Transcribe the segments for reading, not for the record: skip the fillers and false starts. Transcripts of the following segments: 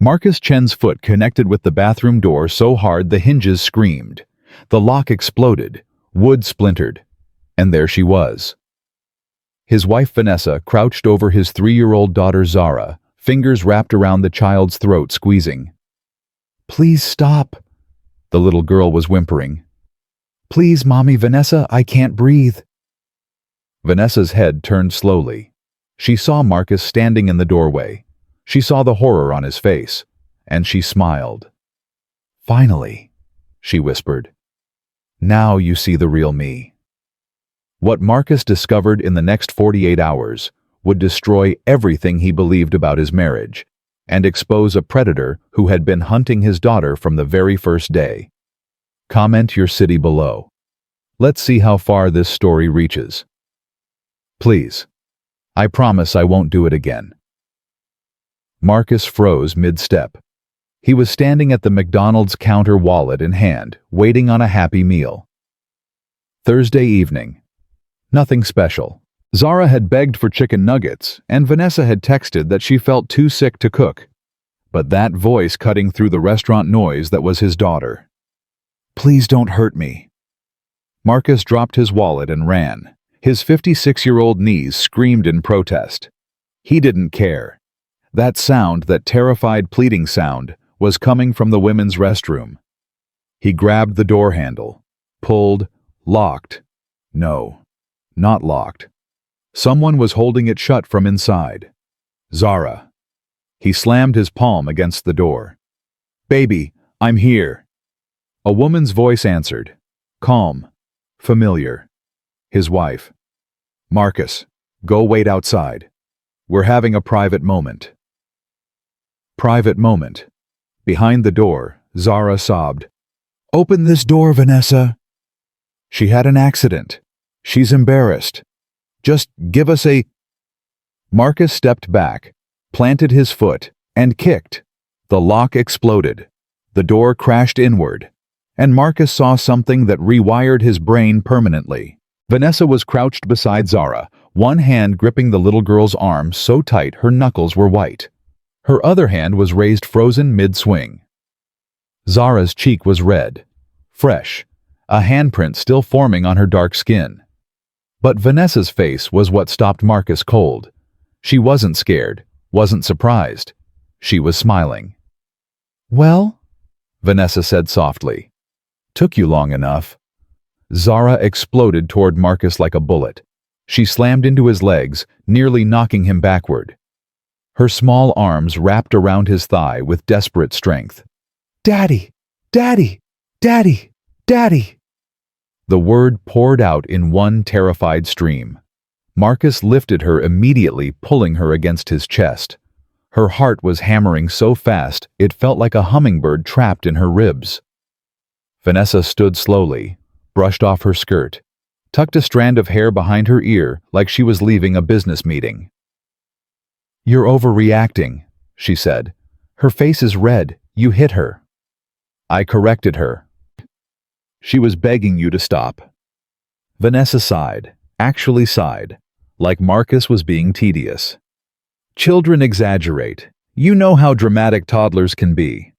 Marcus Chen's foot connected with the bathroom door so hard the hinges screamed. The lock exploded, wood splintered, and there she was. His wife Vanessa crouched over his 3-year-old daughter Zara, fingers wrapped around the child's throat, squeezing. "Please stop," the little girl was whimpering. "Please, Mommy, Vanessa, I can't breathe." Vanessa's head turned slowly. She saw Marcus standing in the doorway. She saw the horror on his face, and she smiled. "Finally," she whispered. "Now you see the real me." What Marcus discovered in the next 48 hours would destroy everything he believed about his marriage and expose a predator who had been hunting his daughter from the very first day. Comment your city below. Let's see how far this story reaches. Please. I promise I won't do it again. Marcus froze mid-step. He was standing at the McDonald's counter, wallet in hand, waiting on a happy meal. Thursday evening. Nothing special. Zara had begged for chicken nuggets, and Vanessa had texted that she felt too sick to cook. But that voice cutting through the restaurant noise, that was his daughter. "Please don't hurt me." Marcus dropped his wallet and ran. His 56-year-old knees screamed in protest. He didn't care. That sound, that terrified, pleading sound, was coming from the women's restroom. He grabbed the door handle, pulled, locked. No, not locked. Someone was holding it shut from inside. Zara. He slammed his palm against the door. "Baby, I'm here." A woman's voice answered. Calm, familiar. His wife. "Marcus, go wait outside. We're having a private moment." Private moment. Behind the door, Zara sobbed. "Open this door, Vanessa." "She had an accident. She's embarrassed. Just give us a—" Marcus stepped back, planted his foot, and kicked. The lock exploded. The door crashed inward, and Marcus saw something that rewired his brain permanently. Vanessa was crouched beside Zara, one hand gripping the little girl's arm so tight her knuckles were white. Her other hand was raised, frozen mid-swing. Zara's cheek was red, fresh, a handprint still forming on her dark skin. But Vanessa's face was what stopped Marcus cold. She wasn't scared, wasn't surprised. She was smiling. "Well?" Vanessa said softly. "Took you long enough." Zara exploded toward Marcus like a bullet. She slammed into his legs, nearly knocking him backward. Her small arms wrapped around his thigh with desperate strength. "Daddy! Daddy! Daddy! Daddy!" The word poured out in one terrified stream. Marcus lifted her immediately, pulling her against his chest. Her heart was hammering so fast it felt like a hummingbird trapped in her ribs. Vanessa stood slowly, brushed off her skirt, tucked a strand of hair behind her ear like she was leaving a business meeting. "You're overreacting," she said. "Her face is red. You hit her." I corrected her. "She was begging you to stop." Vanessa sighed, actually sighed, like Marcus was being tedious. "Children exaggerate. You know how dramatic toddlers can be."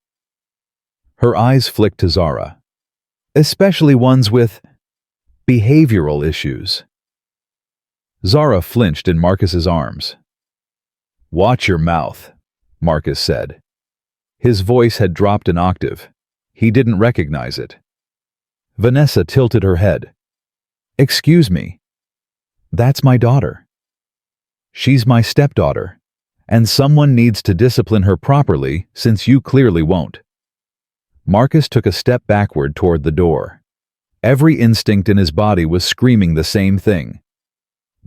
Her eyes flicked to Zara. "Especially ones with behavioral issues." Zara flinched in Marcus's arms. "Watch your mouth," Marcus said. His voice had dropped an octave. He didn't recognize it. Vanessa tilted her head. "Excuse me. That's my daughter. She's my stepdaughter, and someone needs to discipline her properly since you clearly won't." Marcus took a step backward toward the door. Every instinct in his body was screaming the same thing.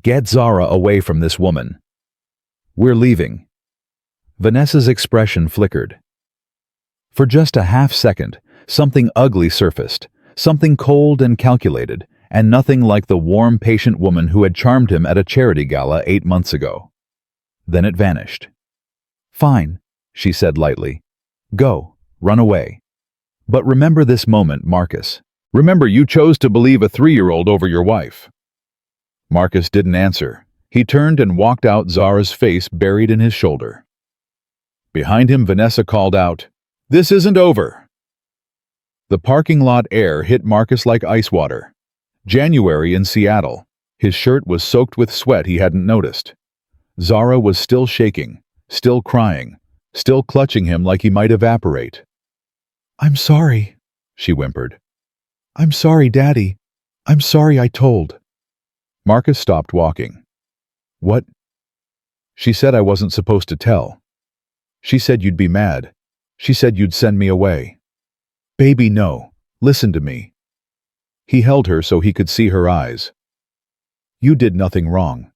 Get Zara away from this woman. "We're leaving." Vanessa's expression flickered. For just a half second, something ugly surfaced, something cold and calculated, and nothing like the warm, patient woman who had charmed him at a charity gala 8 months ago. Then it vanished. "Fine," she said lightly. "Go, run away. But remember this moment, Marcus. Remember you chose to believe a 3-year-old over your wife." Marcus didn't answer. He turned and walked out, Zara's face buried in his shoulder. Behind him, Vanessa called out, "This isn't over!" The parking lot air hit Marcus like ice water. January in Seattle. His shirt was soaked with sweat he hadn't noticed. Zara was still shaking, still crying, still clutching him like he might evaporate. "I'm sorry," she whimpered. "I'm sorry, Daddy. I'm sorry I told." Marcus stopped walking. "What?" "She said I wasn't supposed to tell. She said you'd be mad. She said you'd send me away." "Baby, no. Listen to me." He held her so he could see her eyes. "You did nothing wrong.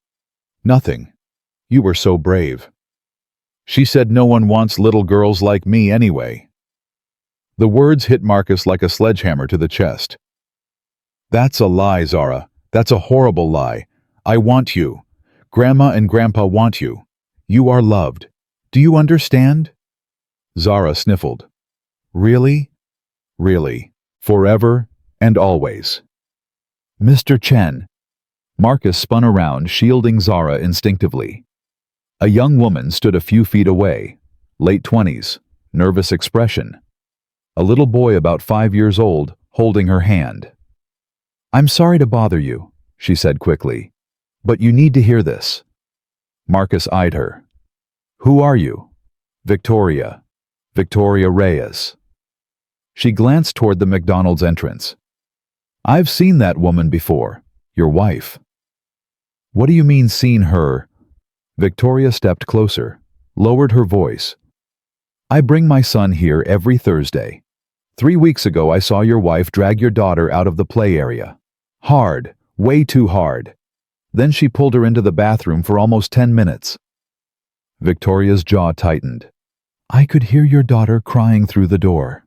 Nothing. You were so brave. She said no one wants little girls like me anyway." The words hit Marcus like a sledgehammer to the chest. "That's a lie, Zara. That's a horrible lie. I want you. Grandma and Grandpa want you. You are loved. Do you understand?" Zara sniffled. "Really? Really. Forever and always." "Mr. Chen." Marcus spun around, shielding Zara instinctively. A young woman stood a few feet away, late 20s, nervous expression. A little boy about 5 years old, holding her hand. "I'm sorry to bother you," she said quickly, "but you need to hear this." Marcus eyed her. "Who are you?" "Victoria. Victoria Reyes." She glanced toward the McDonald's entrance. "I've seen that woman before, your wife." "What do you mean, seen her?" Victoria stepped closer, lowered her voice. "I bring my son here every Thursday. 3 weeks ago I saw your wife drag your daughter out of the play area. Hard, way too hard. Then she pulled her into the bathroom for almost 10 minutes. Victoria's jaw tightened. "I could hear your daughter crying through the door."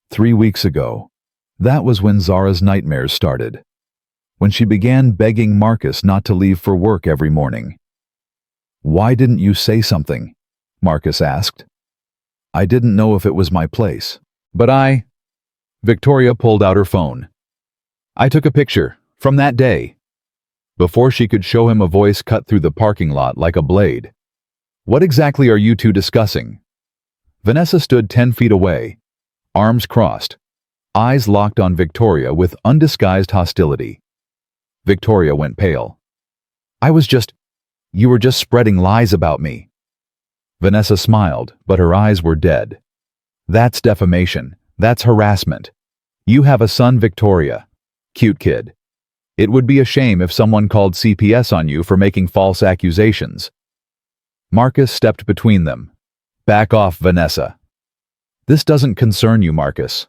3 weeks ago. That was when Zara's nightmares started. When she began begging Marcus not to leave for work every morning. "Why didn't you say something?" Marcus asked. "I didn't know if it was my place. But Victoria pulled out her phone. "I took a picture, from that day." Before she could show him, a voice cut through the parking lot like a blade. "What exactly are you two discussing?" Vanessa stood 10 feet away, arms crossed, eyes locked on Victoria with undisguised hostility. Victoria went pale. You were just spreading lies about me." Vanessa smiled, but her eyes were dead. "That's defamation. That's harassment. You have a son, Victoria. Cute kid. It would be a shame if someone called CPS on you for making false accusations." Marcus stepped between them. "Back off, Vanessa." "This doesn't concern you, Marcus."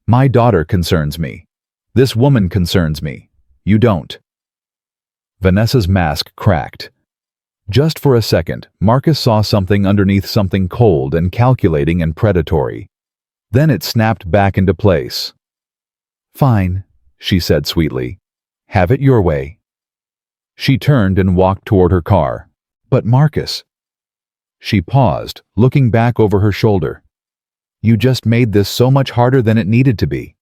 "My daughter concerns me. This woman concerns me. You don't." Vanessa's mask cracked. Just for a second, Marcus saw something underneath, something cold and calculating and predatory. Then it snapped back into place. "Fine," she said sweetly. "Have it your way." She turned and walked toward her car. "But Marcus..." She paused, looking back over her shoulder. "You just made this so much harder than it needed to be."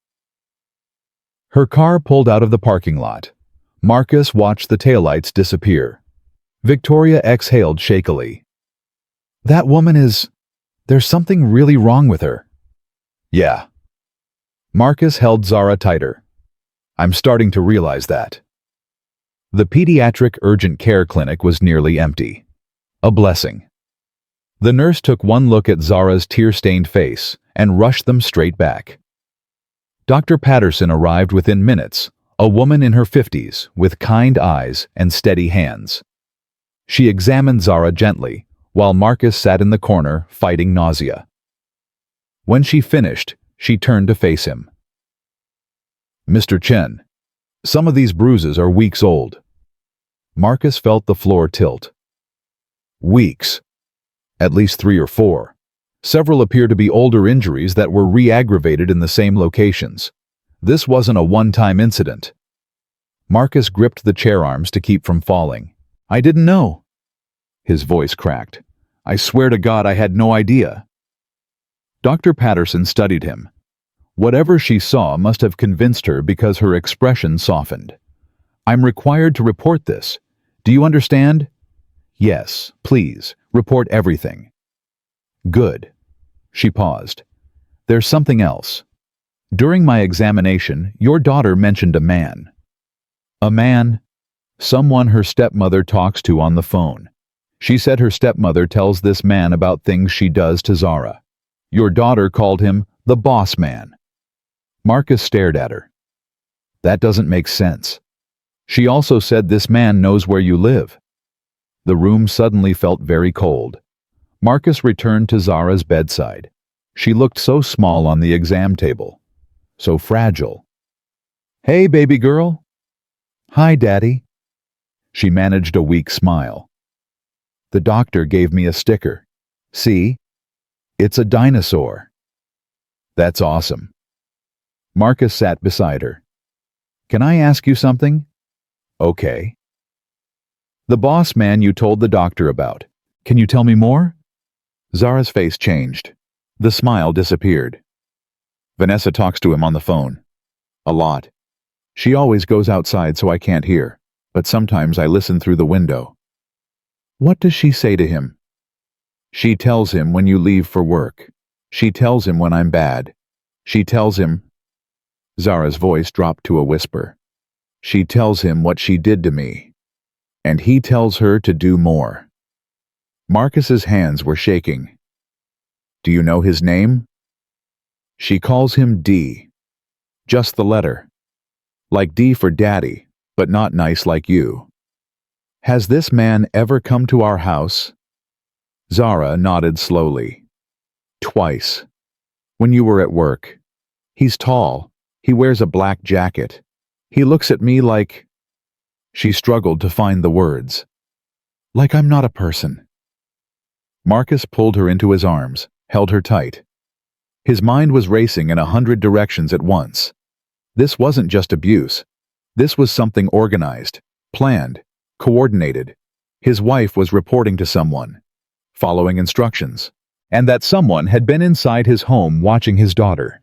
Her car pulled out of the parking lot. Marcus watched the taillights disappear. Victoria exhaled shakily. "That woman there's something really wrong with her." "Yeah." Marcus held Zara tighter. "I'm starting to realize that." The pediatric urgent care clinic was nearly empty. A blessing. The nurse took one look at Zara's tear-stained face and rushed them straight back. Dr. Patterson arrived within minutes, a woman in her 50s with kind eyes and steady hands. She examined Zara gently, while Marcus sat in the corner fighting nausea. When she finished, she turned to face him. "Mr. Chen, some of these bruises are weeks old." Marcus felt the floor tilt. "Weeks. At least 3 or 4. Several appear to be older injuries that were re-aggravated in the same locations. This wasn't a one-time incident." Marcus gripped the chair arms to keep from falling. "I didn't know." His voice cracked. "I swear to God I had no idea." Dr. Patterson studied him. Whatever she saw must have convinced her because her expression softened. "I'm required to report this. Do you understand?" "Yes, please, report everything." Good. She paused. There's something else. During my examination, your daughter mentioned a man. A man? Someone her stepmother talks to on the phone. She said her stepmother tells this man about things she does to Zara. Your daughter called him the boss man. Marcus stared at her. That doesn't make sense. She also said this man knows where you live. The room suddenly felt very cold. Marcus returned to Zara's bedside. She looked so small on the exam table. So fragile. Hey, baby girl. Hi, Daddy. She managed a weak smile. The doctor gave me a sticker. See? It's a dinosaur. That's awesome. Marcus sat beside her. Can I ask you something? Okay. The boss man you told the doctor about. Can you tell me more? Zara's face changed. The smile disappeared. Vanessa talks to him on the phone. A lot. She always goes outside so I can't hear, but sometimes I listen through the window. What does she say to him? She tells him when you leave for work. She tells him when I'm bad. She tells him... Zara's voice dropped to a whisper. She tells him what she did to me. And he tells her to do more. Marcus's hands were shaking. Do you know his name? She calls him D. Just the letter. Like D for daddy, but not nice like you. Has this man ever come to our house? Zara nodded slowly. Twice. When you were at work. He's tall. He wears a black jacket. He looks at me like... She struggled to find the words. Like I'm not a person. Marcus pulled her into his arms, held her tight. His mind was racing in 100 directions at once. This wasn't just abuse. This was something organized, planned, coordinated. His wife was reporting to someone, following instructions, and that someone had been inside his home watching his daughter.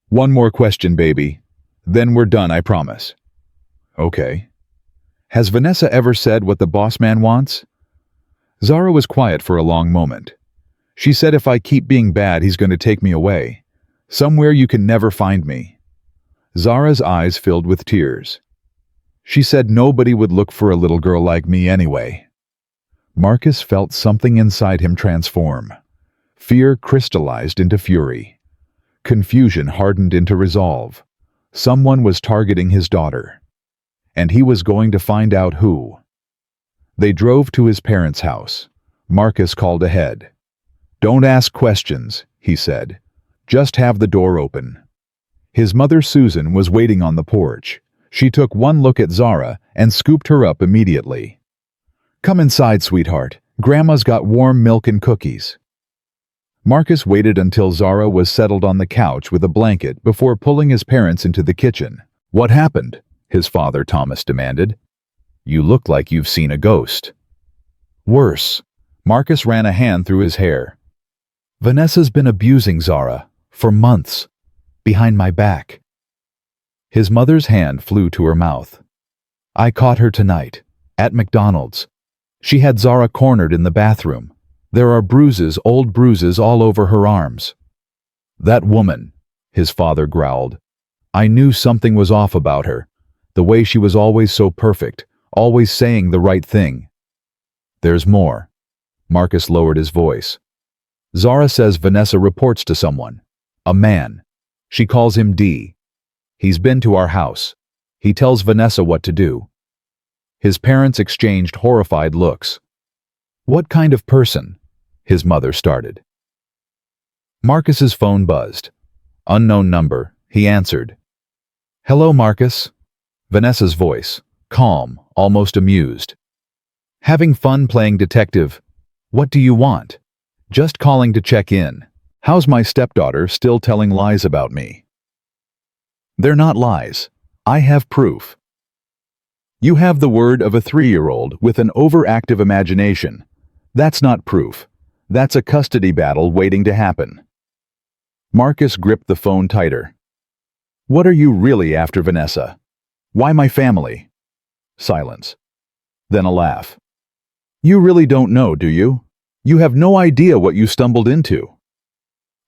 One more question, baby. Then we're done, I promise. Okay. Has Vanessa ever said what the boss man wants? Zara was quiet for a long moment. She said if I keep being bad, he's going to take me away. Somewhere you can never find me. Zara's eyes filled with tears. She said nobody would look for a little girl like me anyway. Marcus felt something inside him transform. Fear crystallized into fury. Confusion hardened into resolve. Someone was targeting his daughter. And he was going to find out who. They drove to his parents' house. Marcus called ahead. Don't ask questions, he said. Just have the door open. His mother Susan was waiting on the porch. She took one look at Zara and scooped her up immediately. Come inside, sweetheart. Grandma's got warm milk and cookies. Marcus waited until Zara was settled on the couch with a blanket before pulling his parents into the kitchen. What happened? His father Thomas demanded. You look like you've seen a ghost. Worse. Marcus ran a hand through his hair. Vanessa's been abusing Zara for months, behind my back. His mother's hand flew to her mouth. I caught her tonight, at McDonald's. She had Zara cornered in the bathroom. There are bruises, old bruises all over her arms. That woman, his father growled. I knew something was off about her, the way she was always so perfect, always saying the right thing. There's more. Marcus lowered his voice. Zara says Vanessa reports to someone. A man. She calls him D. He's been to our house. He tells Vanessa what to do. His parents exchanged horrified looks. What kind of person? His mother started. Marcus's phone buzzed. Unknown number. He answered. Hello, Marcus. Vanessa's voice, calm, almost amused. Having fun playing detective. What do you want? Just calling to check in. How's my stepdaughter still telling lies about me? They're not lies. I have proof. You have the word of a 3-year-old with an overactive imagination. That's not proof. That's a custody battle waiting to happen. Marcus gripped the phone tighter. What are you really after, Vanessa? Why my family? Silence. Then a laugh. You really don't know, do you? You have no idea what you stumbled into.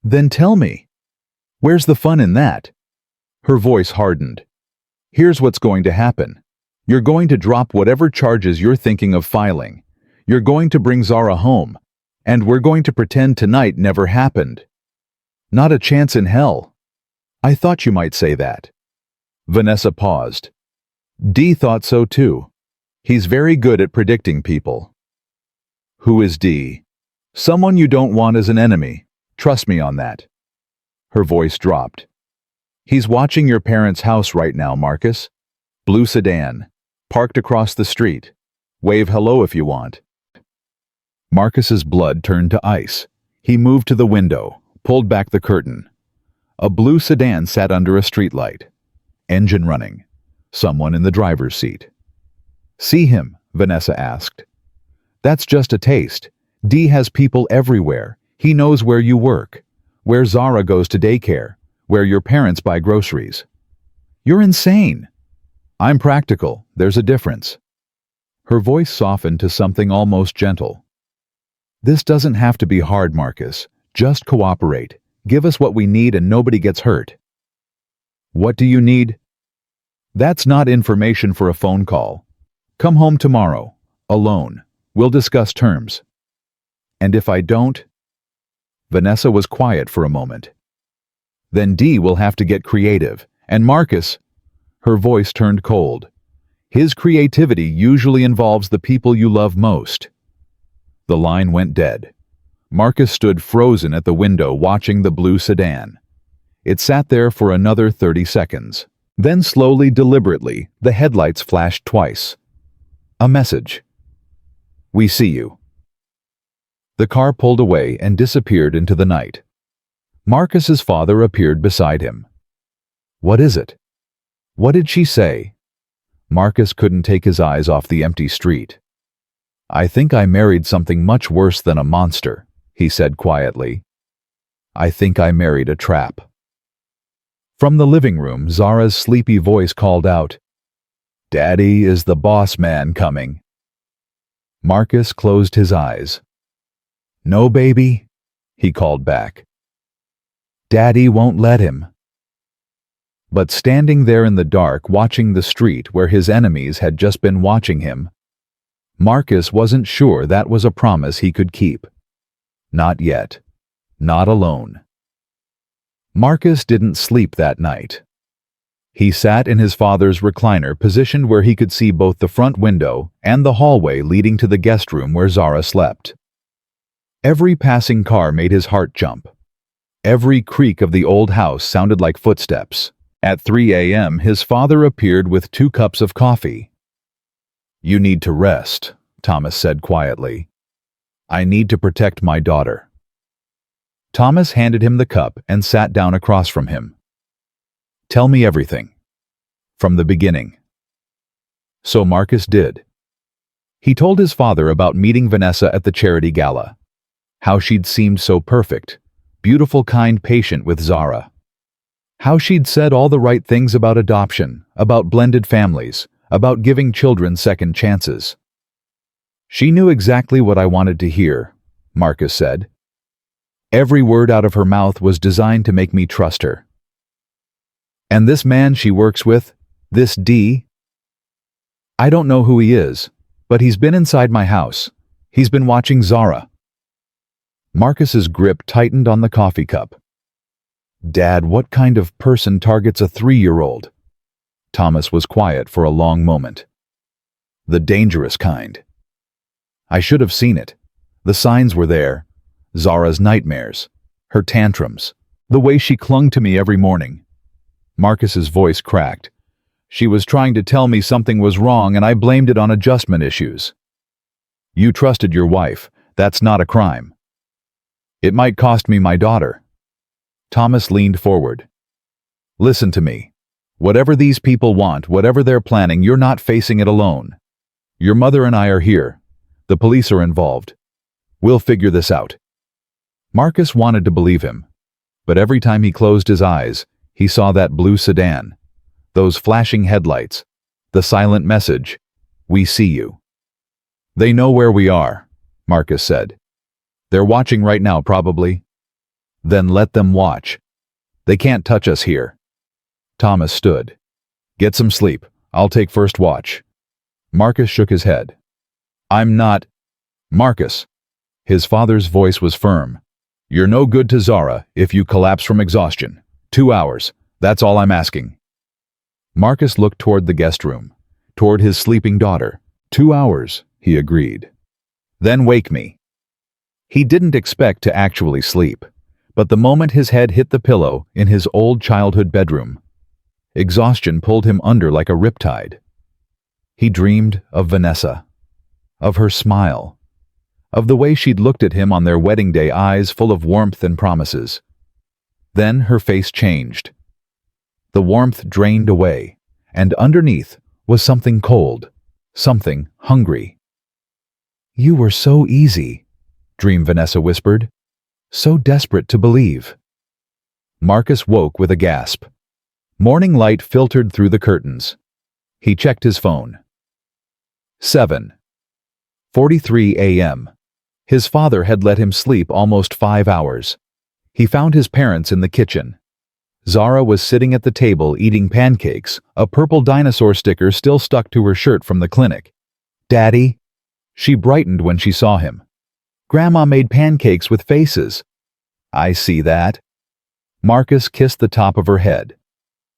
Then tell me. Where's the fun in that? Her voice hardened. Here's what's going to happen. You're going to drop whatever charges you're thinking of filing. You're going to bring Zara home. And we're going to pretend tonight never happened. Not a chance in hell. I thought you might say that. Vanessa paused. Dee thought so too. He's very good at predicting people. Who is Dee? Someone you don't want as an enemy. Trust me on that. Her voice dropped. He's watching your parents' house right now, Marcus. Blue sedan. Parked across the street. Wave hello if you want. Marcus's blood turned to ice. He moved to the window, pulled back the curtain. A blue sedan sat under a streetlight. Engine running. Someone in the driver's seat. See him? Vanessa asked. That's just a taste. Dee has people everywhere. He knows where you work, where Zara goes to daycare, where your parents buy groceries. You're insane. I'm practical. There's a difference. Her voice softened to something almost gentle. This doesn't have to be hard, Marcus. Just cooperate. Give us what we need and nobody gets hurt. What do you need? That's not information for a phone call. Come home tomorrow, alone. We'll discuss terms. And if I don't? Vanessa was quiet for a moment. Then Dee will have to get creative, and Marcus, her voice turned cold. His creativity usually involves the people you love most. The line went dead. Marcus stood frozen at the window watching the blue sedan. It sat there for another 30 seconds. Then slowly, deliberately, the headlights flashed twice. A message. We see you. The car pulled away and disappeared into the night. Marcus's father appeared beside him. What is it? What did she say? Marcus couldn't take his eyes off the empty street. I think I married something much worse than a monster, he said quietly. I think I married a trap. From the living room, Zara's sleepy voice called out, Daddy, is the boss man coming? Marcus closed his eyes. No, baby, he called back. Daddy won't let him. But standing there in the dark watching the street where his enemies had just been watching him, Marcus wasn't sure that was a promise he could keep. Not yet. Not alone. Marcus didn't sleep that night. He sat in his father's recliner positioned where he could see both the front window and the hallway leading to the guest room where Zara slept. Every passing car made his heart jump. Every creak of the old house sounded like footsteps. At 3 a.m., his father appeared with 2 cups of coffee. You need to rest, Thomas said quietly. I need to protect my daughter. Thomas handed him the cup and sat down across from him. Tell me everything. From the beginning. So Marcus did. He told his father about meeting Vanessa at the charity gala. How she'd seemed so perfect, beautiful, kind, patient with Zara. How she'd said all the right things about adoption, about blended families, about giving children second chances. She knew exactly what I wanted to hear, Marcus said. Every word out of her mouth was designed to make me trust her. And this man she works with, this D, I don't know who he is, but he's been inside my house. He's been watching Zara. Marcus's grip tightened on the coffee cup. Dad, what kind of person targets a 3-year-old? Thomas was quiet for a long moment. The dangerous kind. I should have seen it. The signs were there. Zara's nightmares, her tantrums, the way she clung to me every morning. Marcus's voice cracked. She was trying to tell me something was wrong and I blamed it on adjustment issues. You trusted your wife. That's not a crime. It might cost me my daughter. Thomas leaned forward. Listen to me. Whatever these people want, whatever they're planning, you're not facing it alone. Your mother and I are here. The police are involved. We'll figure this out. Marcus wanted to believe him, but every time he closed his eyes, he saw that blue sedan, those flashing headlights, the silent message, we see you. They know where we are, Marcus said. They're watching right now, probably. Then let them watch. They can't touch us here. Thomas stood. Get some sleep. I'll take first watch. Marcus shook his head. I'm not. Marcus. His father's voice was firm. You're no good to Zara if you collapse from exhaustion. 2 hours. That's all I'm asking. Marcus looked toward the guest room, toward his sleeping daughter. 2 hours, he agreed. Then wake me. He didn't expect to actually sleep, but the moment his head hit the pillow in his old childhood bedroom, exhaustion pulled him under like a riptide. He dreamed of Vanessa, of her smile, of the way she'd looked at him on their wedding day, eyes full of warmth and promises. Then her face changed. The warmth drained away, and underneath was something cold, something hungry. You were so easy, Dream Vanessa whispered, so desperate to believe. Marcus woke with a gasp. Morning light filtered through the curtains. He checked his phone. 7:43 a.m. His father had let him sleep almost 5 hours. He found his parents in the kitchen. Zara was sitting at the table eating pancakes, a purple dinosaur sticker still stuck to her shirt from the clinic. Daddy? She brightened when she saw him. Grandma made pancakes with faces. I see that. Marcus kissed the top of her head.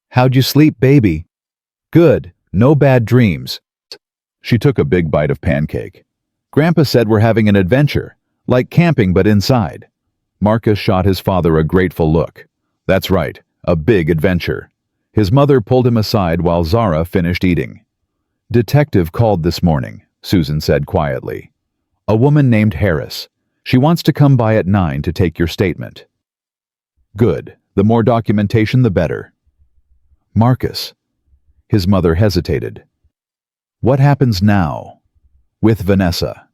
How'd you sleep, baby? Good, no bad dreams. She took a big bite of pancake. Grandpa said we're having an adventure, like camping but inside. Marcus shot his father a grateful look. That's right, a big adventure. His mother pulled him aside while Zara finished eating. Detective called this morning, Susan said quietly. A woman named Harris. She wants to come by at 9 to take your statement. Good. The more documentation, the better. Marcus. His mother hesitated. What happens now? With Vanessa?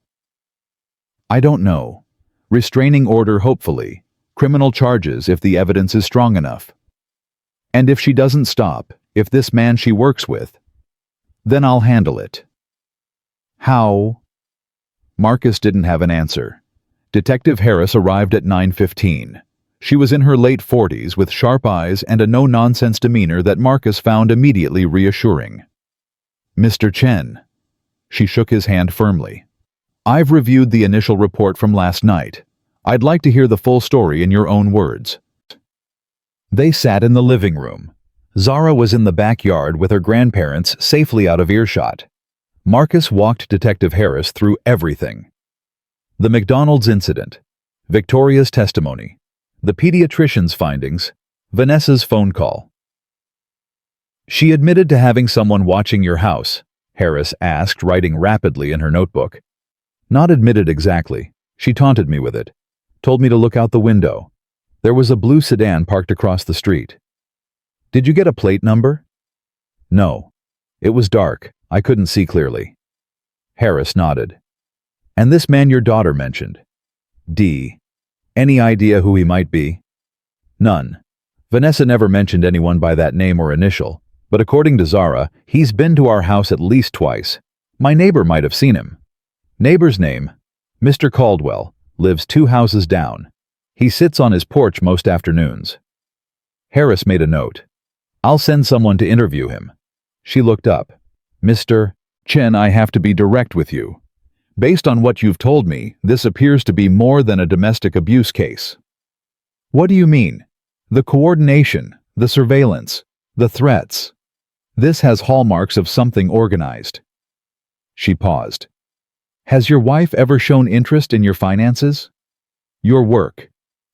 I don't know. Restraining order, hopefully. Criminal charges if the evidence is strong enough. And if she doesn't stop, if this man she works with, then I'll handle it. How? Marcus didn't have an answer. Detective Harris arrived at 9:15. She was in her late 40s with sharp eyes and a no-nonsense demeanor that Marcus found immediately reassuring. Mr. Chen. She shook his hand firmly. I've reviewed the initial report from last night. I'd like to hear the full story in your own words. They sat in the living room. Zara was in the backyard with her grandparents safely out of earshot. Marcus walked Detective Harris through everything. The McDonald's incident, Victoria's testimony, the pediatrician's findings, Vanessa's phone call. She admitted to having someone watching your house, Harris asked, writing rapidly in her notebook. Not admitted exactly. She taunted me with it. Told me to look out the window. There was a blue sedan parked across the street. Did you get a plate number? No. It was dark. I couldn't see clearly. Harris nodded. And this man your daughter mentioned? D. Any idea who he might be? None. Vanessa never mentioned anyone by that name or initial, but according to Zara, he's been to our house at least twice. My neighbor might have seen him. Neighbor's name? Mr. Caldwell, lives 2 houses down. He sits on his porch most afternoons. Harris made a note. I'll send someone to interview him. She looked up. Mr. Chen, I have to be direct with you. Based on what you've told me, this appears to be more than a domestic abuse case. What do you mean? The coordination, the surveillance, the threats. This has hallmarks of something organized. She paused. Has your wife ever shown interest in your finances? Your work?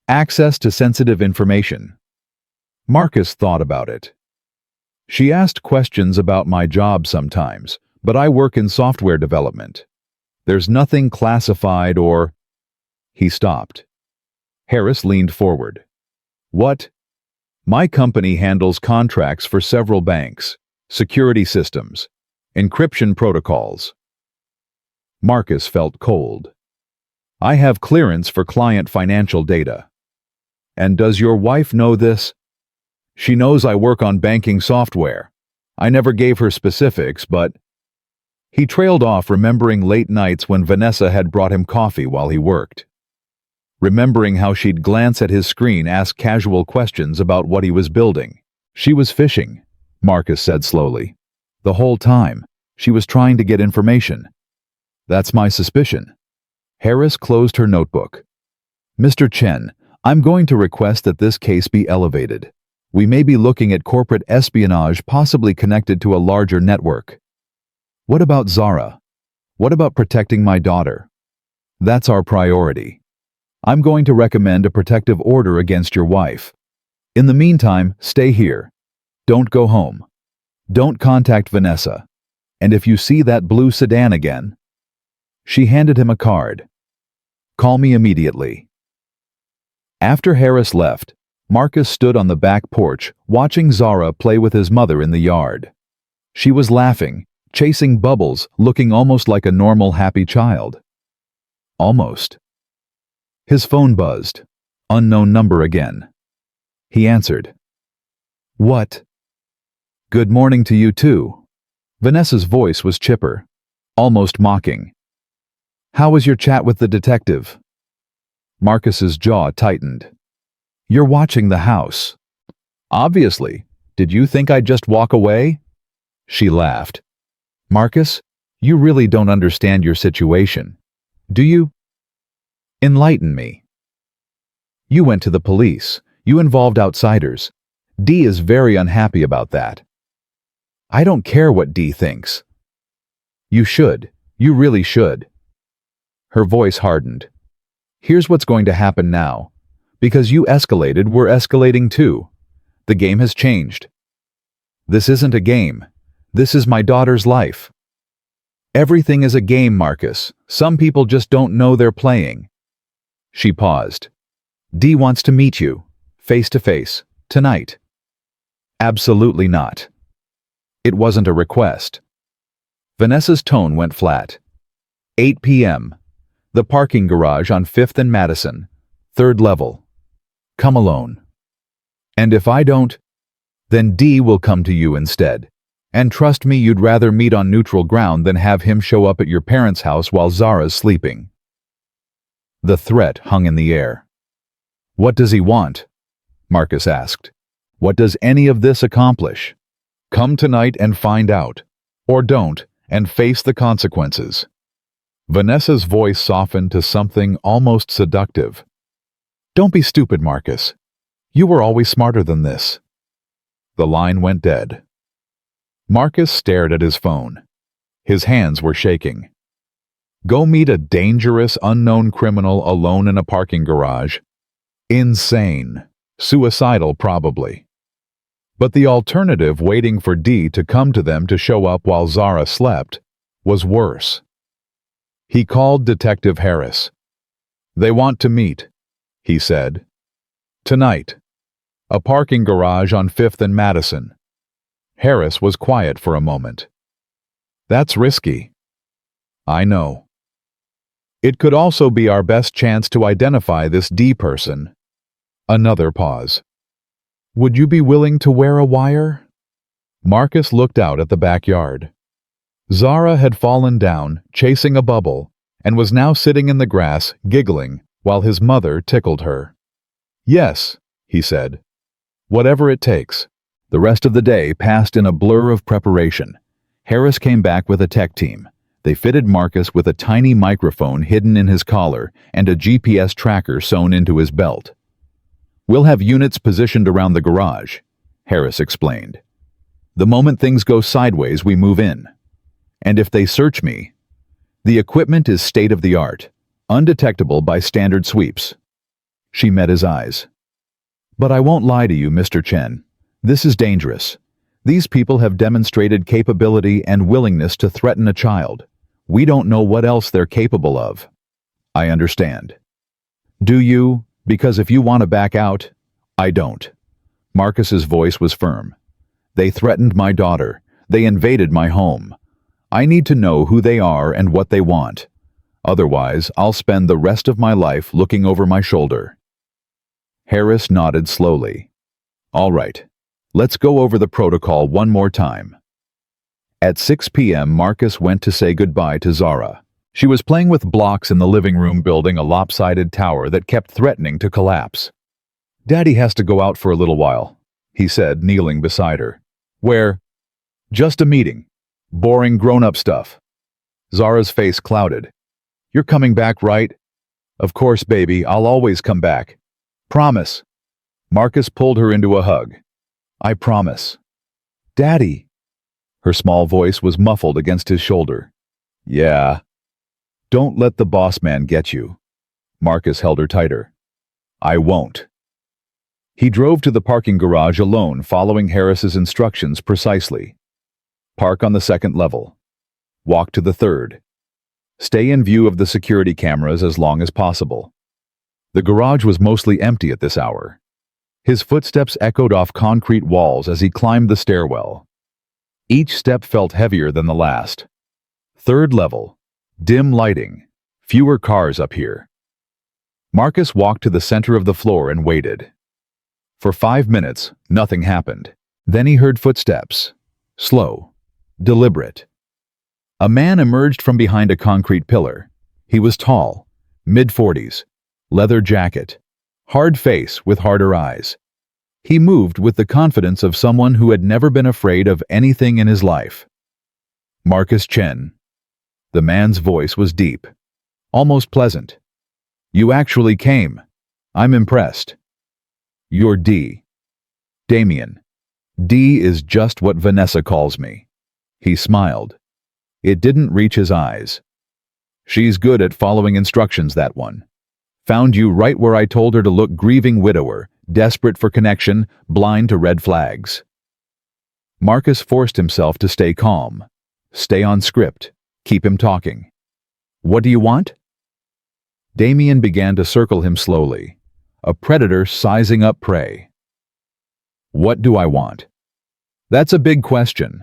Access to sensitive information? Marcus thought about it. She asked questions about my job sometimes, but I work in software development. There's nothing classified or... He stopped. Harris leaned forward. What? My company handles contracts for several banks, security systems, encryption protocols. Marcus felt cold. I have clearance for client financial data. And does your wife know this? She knows I work on banking software. I never gave her specifics, but... He trailed off, remembering late nights when Vanessa had brought him coffee while he worked. remembering how she'd glance at his screen, ask casual questions about what he was building. She was fishing, Marcus said slowly. The whole time, she was trying to get information. That's my suspicion. Harris closed her notebook. Mr. Chen, I'm going to request that this case be elevated. We may be looking at corporate espionage possibly connected to a larger network. What about Zara? What about protecting my daughter? That's our priority. I'm going to recommend a protective order against your wife. In the meantime, stay here. Don't go home. Don't contact Vanessa. And if you see that blue sedan again... She handed him a card. Call me immediately. After Harris left, Marcus stood on the back porch, watching Zara play with his mother in the yard. She was laughing, chasing bubbles, looking almost like a normal, happy child. Almost. His phone buzzed. Unknown number again. He answered. What? Good morning to you too. Vanessa's voice was chipper, almost mocking. How was your chat with the detective? Marcus's jaw tightened. You're watching the house. Obviously. Did you think I'd just walk away? She laughed. Marcus, you really don't understand your situation. Do you? Enlighten me. You went to the police. You involved outsiders. Dee is very unhappy about that. I don't care what Dee thinks. You should. You really should. Her voice hardened. Here's what's going to happen now. Because you escalated, we're escalating too. The game has changed. This isn't a game. This is my daughter's life. Everything is a game, Marcus. Some people just don't know they're playing. She paused. Dee wants to meet you, face to face, tonight. Absolutely not. It wasn't a request. Vanessa's tone went flat. 8 p.m. The parking garage on 5th and Madison, 3rd level. Come alone. And if I don't, then Dee will come to you instead. And trust me, you'd rather meet on neutral ground than have him show up at your parents' house while Zara's sleeping. The threat hung in the air. What does he want? Marcus asked. What does any of this accomplish? Come tonight and find out. Or don't, and face the consequences. Vanessa's voice softened to something almost seductive. Don't be stupid, Marcus. You were always smarter than this. The line went dead. Marcus stared at his phone. His hands were shaking. Go meet a dangerous, unknown criminal alone in a parking garage? Insane. Suicidal, probably. But the alternative, waiting for Dee to come to them to show up while Zara slept, was worse. He called Detective Harris. They want to meet, he said. Tonight. A parking garage on 5th and Madison. Harris was quiet for a moment. That's risky. I know. It could also be our best chance to identify this Dee person. Another pause. Would you be willing to wear a wire? Marcus looked out at the backyard. Zara had fallen down, chasing a bubble, and was now sitting in the grass, giggling, while his mother tickled her. Yes, he said. Whatever it takes. The rest of the day passed in a blur of preparation. Harris came back with a tech team. They fitted Marcus with a tiny microphone hidden in his collar and a GPS tracker sewn into his belt. We'll have units positioned around the garage, Harris explained. The moment things go sideways, we move in. And if they search me, the equipment is state-of-the-art, undetectable by standard sweeps. She met his eyes. But I won't lie to you, Mr. Chen. This is dangerous. These people have demonstrated capability and willingness to threaten a child. We don't know what else they're capable of. I understand. Do you? Because if you want to back out, I don't. Marcus's voice was firm. They threatened my daughter. They invaded my home. I need to know who they are and what they want. Otherwise, I'll spend the rest of my life looking over my shoulder. Harris nodded slowly. All right. Let's go over the protocol one more time. At 6 p.m., Marcus went to say goodbye to Zara. She was playing with blocks in the living room building a lopsided tower that kept threatening to collapse. "Daddy has to go out for a little while," he said, kneeling beside her. "Where?" "Just a meeting. Boring grown-up stuff." Zara's face clouded. "You're coming back, right?" "Of course, baby, I'll always come back. Promise." Marcus pulled her into a hug. "I promise." "Daddy." Her small voice was muffled against his shoulder. "Yeah." "Don't let the boss man get you." Marcus held her tighter. "I won't." He drove to the parking garage alone, following Harris's instructions precisely. Park on the second level. Walk to the third. Stay in view of the security cameras as long as possible. The garage was mostly empty at this hour. His footsteps echoed off concrete walls as he climbed the stairwell. Each step felt heavier than the last. Third level. Dim lighting. Fewer cars up here. Marcus walked to the center of the floor and waited. For 5 minutes, nothing happened. Then he heard footsteps. Slow. Deliberate. A man emerged from behind a concrete pillar. He was tall, mid-40s, leather jacket, hard face with harder eyes. He moved with the confidence of someone who had never been afraid of anything in his life. Marcus Chen. The man's voice was deep, almost pleasant. "You actually came. I'm impressed." "You're D." "Damien. D is just what Vanessa calls me." He smiled. It didn't reach his eyes. "She's good at following instructions, that one. Found you right where I told her to look, grieving widower, desperate for connection, blind to red flags." Marcus forced himself to stay calm. Stay on script. Keep him talking. "What do you want?" Damien began to circle him slowly. A predator sizing up prey. "What do I want?" "That's a big question.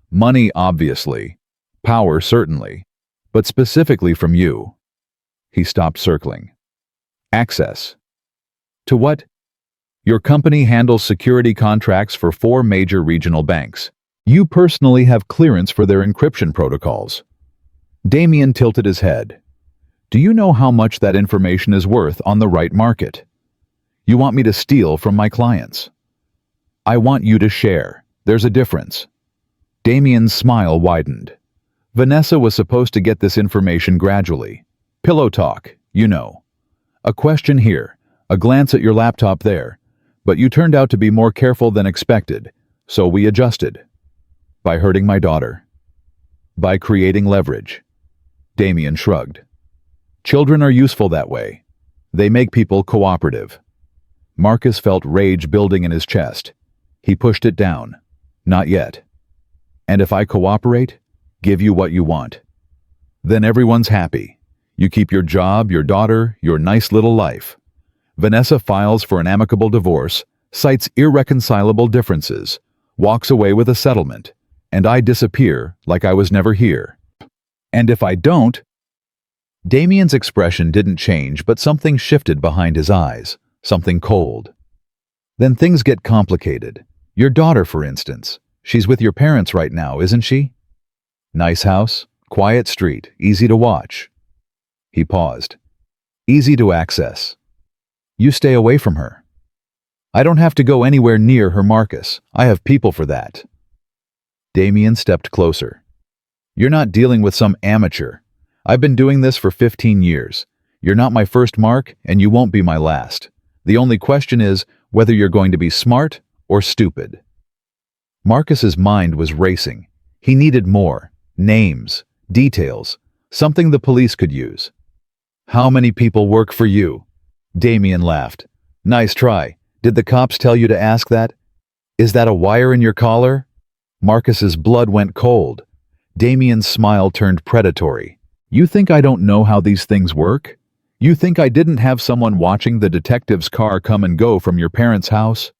Money, obviously. Power, certainly. But specifically from you." He stopped circling. "Access." "To what?" "Your company handles security contracts for 4 major regional banks. You personally have clearance for their encryption protocols." Damien tilted his head. "Do you know how much that information is worth on the right market? You want me to steal from my clients?" "I want you to share. There's a difference." Damien's smile widened. "Vanessa was supposed to get this information gradually. Pillow talk, you know. A question here, a glance at your laptop there, but you turned out to be more careful than expected, so we adjusted." "By hurting my daughter?" "By creating leverage." Damien shrugged. "Children are useful that way. They make people cooperative." Marcus felt rage building in his chest. He pushed it down. "Not yet." "And if I cooperate, give you what you want? Then everyone's happy. You keep your job, your daughter, your nice little life. Vanessa files for an amicable divorce, cites irreconcilable differences, walks away with a settlement, and I disappear like I was never here. And if I don't..." Damien's expression didn't change, but something shifted behind his eyes, something cold. "Then things get complicated. Your daughter, for instance. She's with your parents right now, isn't she? Nice house, quiet street, easy to watch." He paused. "Easy to access. You stay away from her." "I don't have to go anywhere near her, Marcus. I have people for that." Damien stepped closer. "You're not dealing with some amateur. I've been doing this for 15 years. You're not my first mark, and you won't be my last. The only question is whether you're going to be smart or stupid." Marcus's mind was racing. He needed more. Names, details, something the police could use. "How many people work for you?" Damien laughed. "Nice try. Did the cops tell you to ask that? Is that a wire in your collar?" Marcus's blood went cold. Damien's smile turned predatory. "You think I don't know how these things work? You think I didn't have someone watching the detective's car come and go from your parents' house?"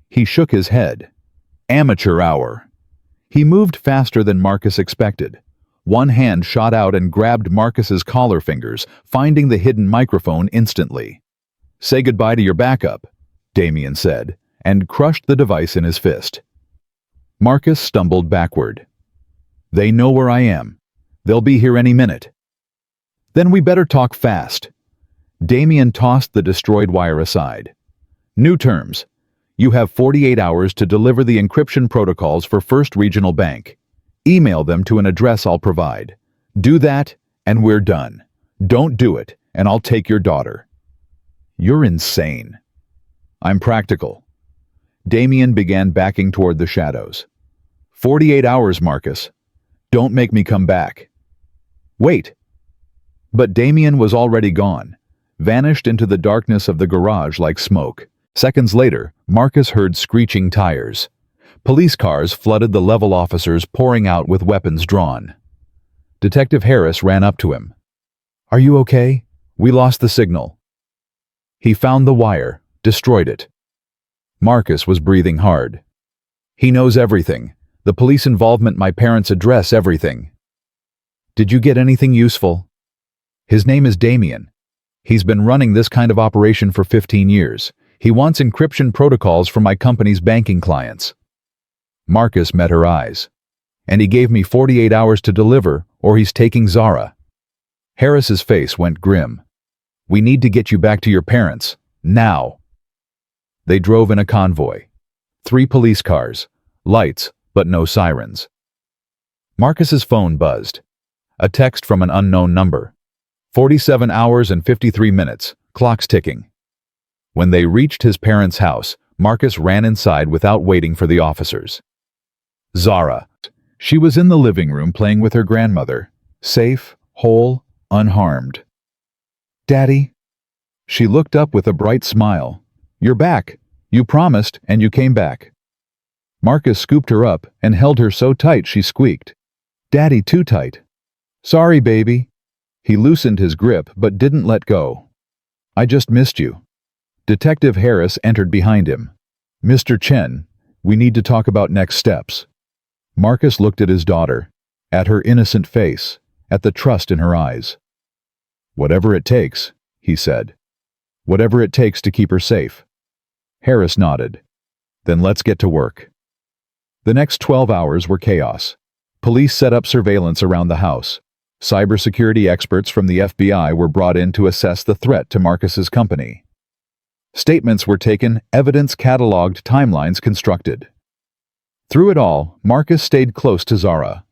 He shook his head. "Amateur hour." He moved faster than Marcus expected. One hand shot out and grabbed Marcus's collar fingers, finding the hidden microphone instantly. "Say goodbye to your backup," Damien said, and crushed the device in his fist. Marcus stumbled backward. "They know where I am. They'll be here any minute." Then we better talk fast. Damien tossed the destroyed wire aside. New terms. You have 48 hours to deliver the encryption protocols for First Regional Bank. Email them to an address I'll provide. Do that, and we're done. Don't do it, and I'll take your daughter. You're insane. I'm practical. Damien began backing toward the shadows. 48 hours, Marcus. Don't make me come back. Wait. But Damien was already gone, vanished into the darkness of the garage like smoke. Seconds later, Marcus heard screeching tires. Police cars flooded the level officers pouring out with weapons drawn. Detective Harris ran up to him. Are you okay? We lost the signal. He found the wire, destroyed it. Marcus was breathing hard. He knows everything. The police involvement, my parents' address, everything. Did you get anything useful? His name is Damien. He's been running this kind of operation for 15 years. He wants encryption protocols for my company's banking clients. Marcus met her eyes. And he gave me 48 hours to deliver, or he's taking Zara. Harris's face went grim. We need to get you back to your parents, now. They drove in a convoy. 3 police cars, lights, but no sirens. Marcus's phone buzzed. A text from an unknown number. 47 hours and 53 minutes, clocks ticking. When they reached his parents' house, Marcus ran inside without waiting for the officers. Zara. She was in the living room playing with her grandmother, safe, whole, unharmed. Daddy? She looked up with a bright smile. You're back. You promised, and you came back. Marcus scooped her up and held her so tight she squeaked. Daddy, too tight. Sorry, baby. He loosened his grip but didn't let go. I just missed you. Detective Harris entered behind him. Mr. Chen, we need to talk about next steps. Marcus looked at his daughter, at her innocent face, at the trust in her eyes. Whatever it takes, he said. Whatever it takes to keep her safe. Harris nodded. Then let's get to work. The next 12 hours were chaos. Police set up surveillance around the house. Cybersecurity experts from the FBI were brought in to assess the threat to Marcus's company. Statements were taken, evidence cataloged, timelines constructed. Through it all, Marcus stayed close to Zara,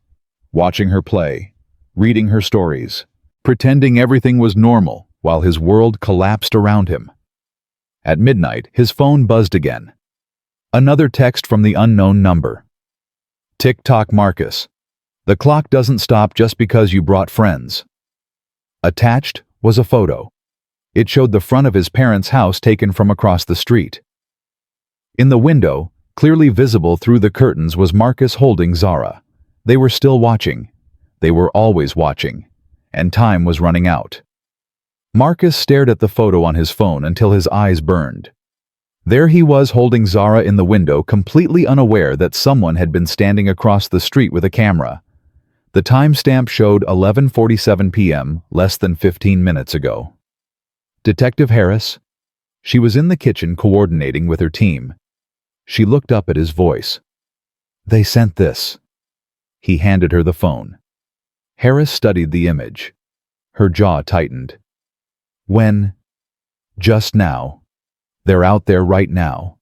watching her play, reading her stories, pretending everything was normal while his world collapsed around him. At midnight, his phone buzzed again. Another text from the unknown number. Tick-tock, Marcus. The clock doesn't stop just because you brought friends. Attached was a photo. It showed the front of his parents' house taken from across the street. In the window, clearly visible through the curtains, was Marcus holding Zara. They were still watching. They were always watching. And time was running out. Marcus stared at the photo on his phone until his eyes burned. There he was holding Zara in the window, completely unaware that someone had been standing across the street with a camera. The timestamp showed 11:47 p.m., less than 15 minutes ago. Detective Harris? She was in the kitchen coordinating with her team. She looked up at his voice. They sent this. He handed her the phone. Harris studied the image. Her jaw tightened. When? Just now. They're out there right now.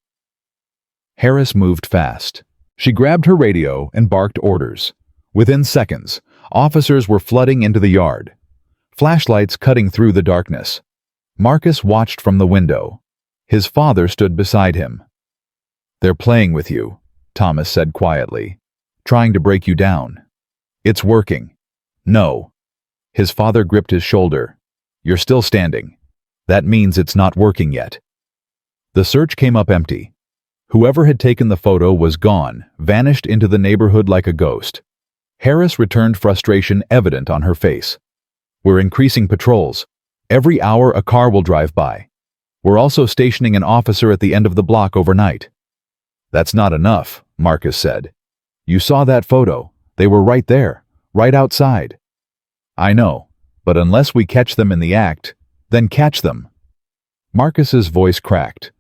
Harris moved fast. She grabbed her radio and barked orders. Within seconds, officers were flooding into the yard, flashlights cutting through the darkness. Marcus watched from the window. His father stood beside him. They're playing with you, Thomas said quietly, trying to break you down. It's working. No. His father gripped his shoulder. You're still standing. That means it's not working yet. The search came up empty. Whoever had taken the photo was gone, vanished into the neighborhood like a ghost. Harris returned, frustration evident on her face. We're increasing patrols. Every hour a car will drive by. We're also stationing an officer at the end of the block overnight. That's not enough, Marcus said. You saw that photo. They were right there, right outside. I know, but unless we catch them in the act, then catch them. Marcus's voice cracked.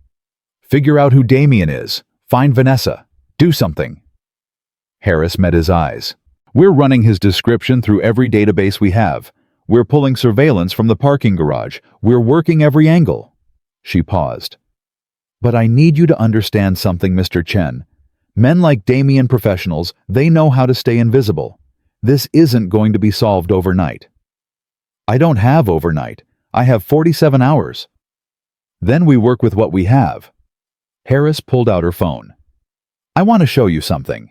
Figure out who Damien is. Find Vanessa. Do something. Harris met his eyes. We're running his description through every database we have. We're pulling surveillance from the parking garage. We're working every angle." She paused. "But I need you to understand something, Mr. Chen. Men like Damien professionals, they know how to stay invisible. This isn't going to be solved overnight." "I don't have overnight. I have 47 hours. Then we work with what we have." Harris pulled out her phone. "I want to show you something."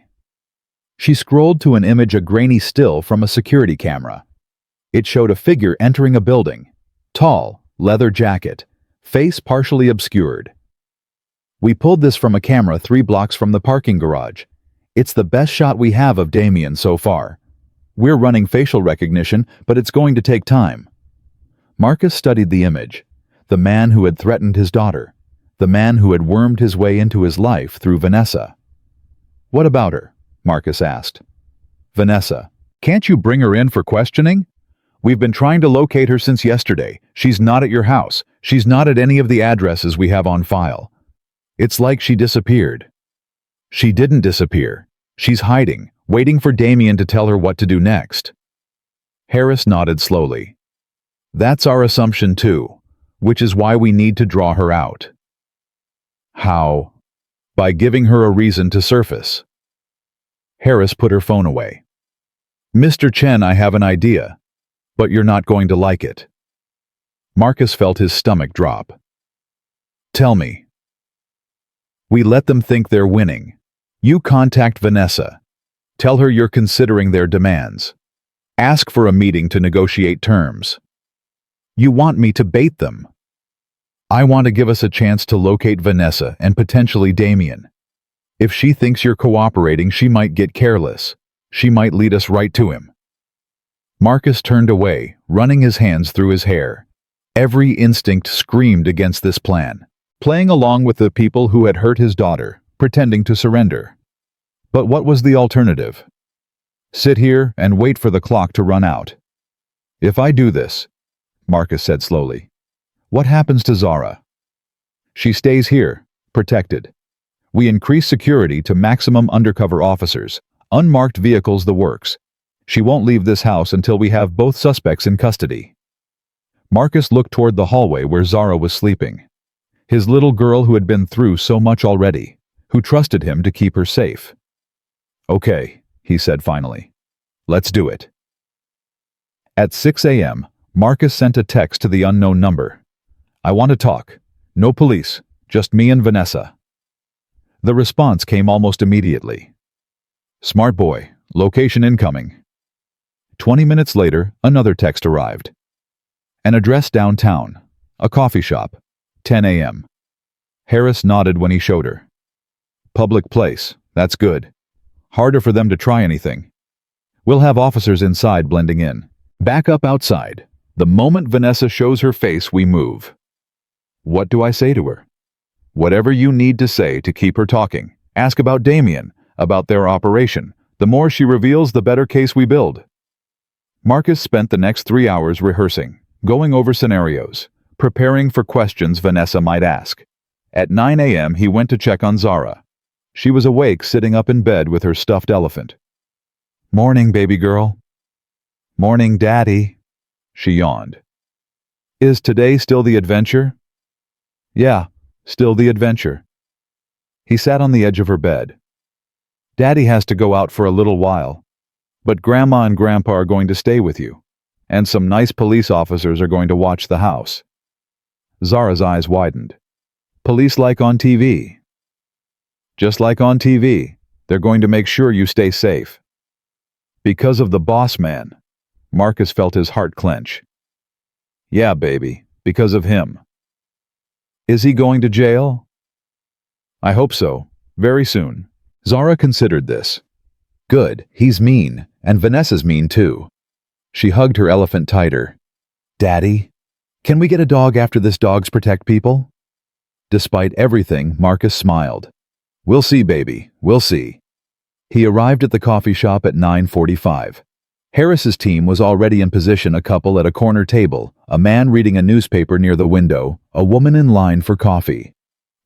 She scrolled to an image, a grainy still from a security camera. It showed a figure entering a building. Tall, leather jacket, face partially obscured. "We pulled this from a camera 3 blocks from the parking garage. It's the best shot we have of Damien so far. We're running facial recognition, but it's going to take time." Marcus studied the image. The man who had threatened his daughter. The man who had wormed his way into his life through Vanessa. "What about her?" Marcus asked. "Vanessa. Can't you bring her in for questioning? We've been trying to locate her since yesterday. She's not at your house. She's not at any of the addresses we have on file. It's like she disappeared." "She didn't disappear. She's hiding, waiting for Damien to tell her what to do next." Harris nodded slowly. "That's our assumption too, which is why we need to draw her out." "How?" "By giving her a reason to surface." Harris put her phone away. "Mr. Chen, I have an idea, but you're not going to like it." Marcus felt his stomach drop. "Tell me." "We let them think they're winning. You contact Vanessa. Tell her you're considering their demands. Ask for a meeting to negotiate terms. You want me to bait them. I want to give us a chance to locate Vanessa and potentially Damien. If she thinks you're cooperating, she might get careless. She might lead us right to him." Marcus turned away, running his hands through his hair. Every instinct screamed against this plan, playing along with the people who had hurt his daughter, pretending to surrender. But what was the alternative? Sit here and wait for the clock to run out. "If I do this," Marcus said slowly, "what happens to Zara?" "She stays here, protected. We increase security to maximum, undercover officers, unmarked vehicles, the works. She won't leave this house until we have both suspects in custody." Marcus looked toward the hallway where Zara was sleeping. His little girl who had been through so much already, who trusted him to keep her safe. "Okay," he said finally. "Let's do it." At 6 a.m., Marcus sent a text to the unknown number. "I want to talk. No police, just me and Vanessa." The response came almost immediately. "Smart boy, location incoming." 20 minutes later, another text arrived. "An address downtown. A coffee shop. 10 a.m. Harris nodded when he showed her. "Public place. That's good. Harder for them to try anything. We'll have officers inside blending in. Back up outside. The moment Vanessa shows her face, we move." What do I say to her? "Whatever you need to say to keep her talking. Ask about Damien, about their operation. The more she reveals, the better case we build." Marcus spent the next 3 hours rehearsing, going over scenarios, preparing for questions Vanessa might ask. At 9 a.m. he went to check on Zara. She was awake, sitting up in bed with her stuffed elephant. "Morning, baby girl." "Morning, Daddy." She yawned. "Is today still the adventure?" "Yeah, still the adventure." He sat on the edge of her bed. "Daddy has to go out for a little while, but Grandma and Grandpa are going to stay with you, and some nice police officers are going to watch the house." Zara's eyes widened. "Police like on TV?" "Just like on TV. They're going to make sure you stay safe." "Because of the boss man." Marcus felt his heart clench. "Yeah, baby, because of him." "Is he going to jail?" "I hope so. Very soon." Zara considered this. "Good, he's mean, and Vanessa's mean too." She hugged her elephant tighter. "Daddy, can we get a dog after this? Dogs protect people?" Despite everything, Marcus smiled. "We'll see, baby, we'll see." He arrived at the coffee shop at 9:45. Harris's team was already in position, a couple at a corner table, a man reading a newspaper near the window, a woman in line for coffee.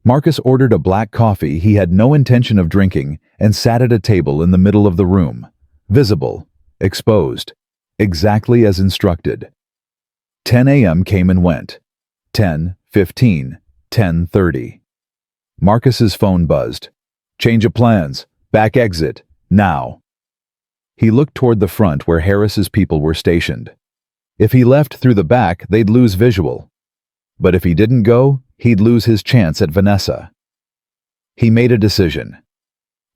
Marcus ordered a black coffee he had no intention of drinking and sat at a table in the middle of the room, visible, exposed, exactly as instructed. 10 a.m. came and went. 10:15, 10:30. Marcus's phone buzzed. Change of plans. Back exit. Now. He looked toward the front where Harris's people were stationed. If he left through the back, they'd lose visual. But if he didn't go, he'd lose his chance at Vanessa. He made a decision.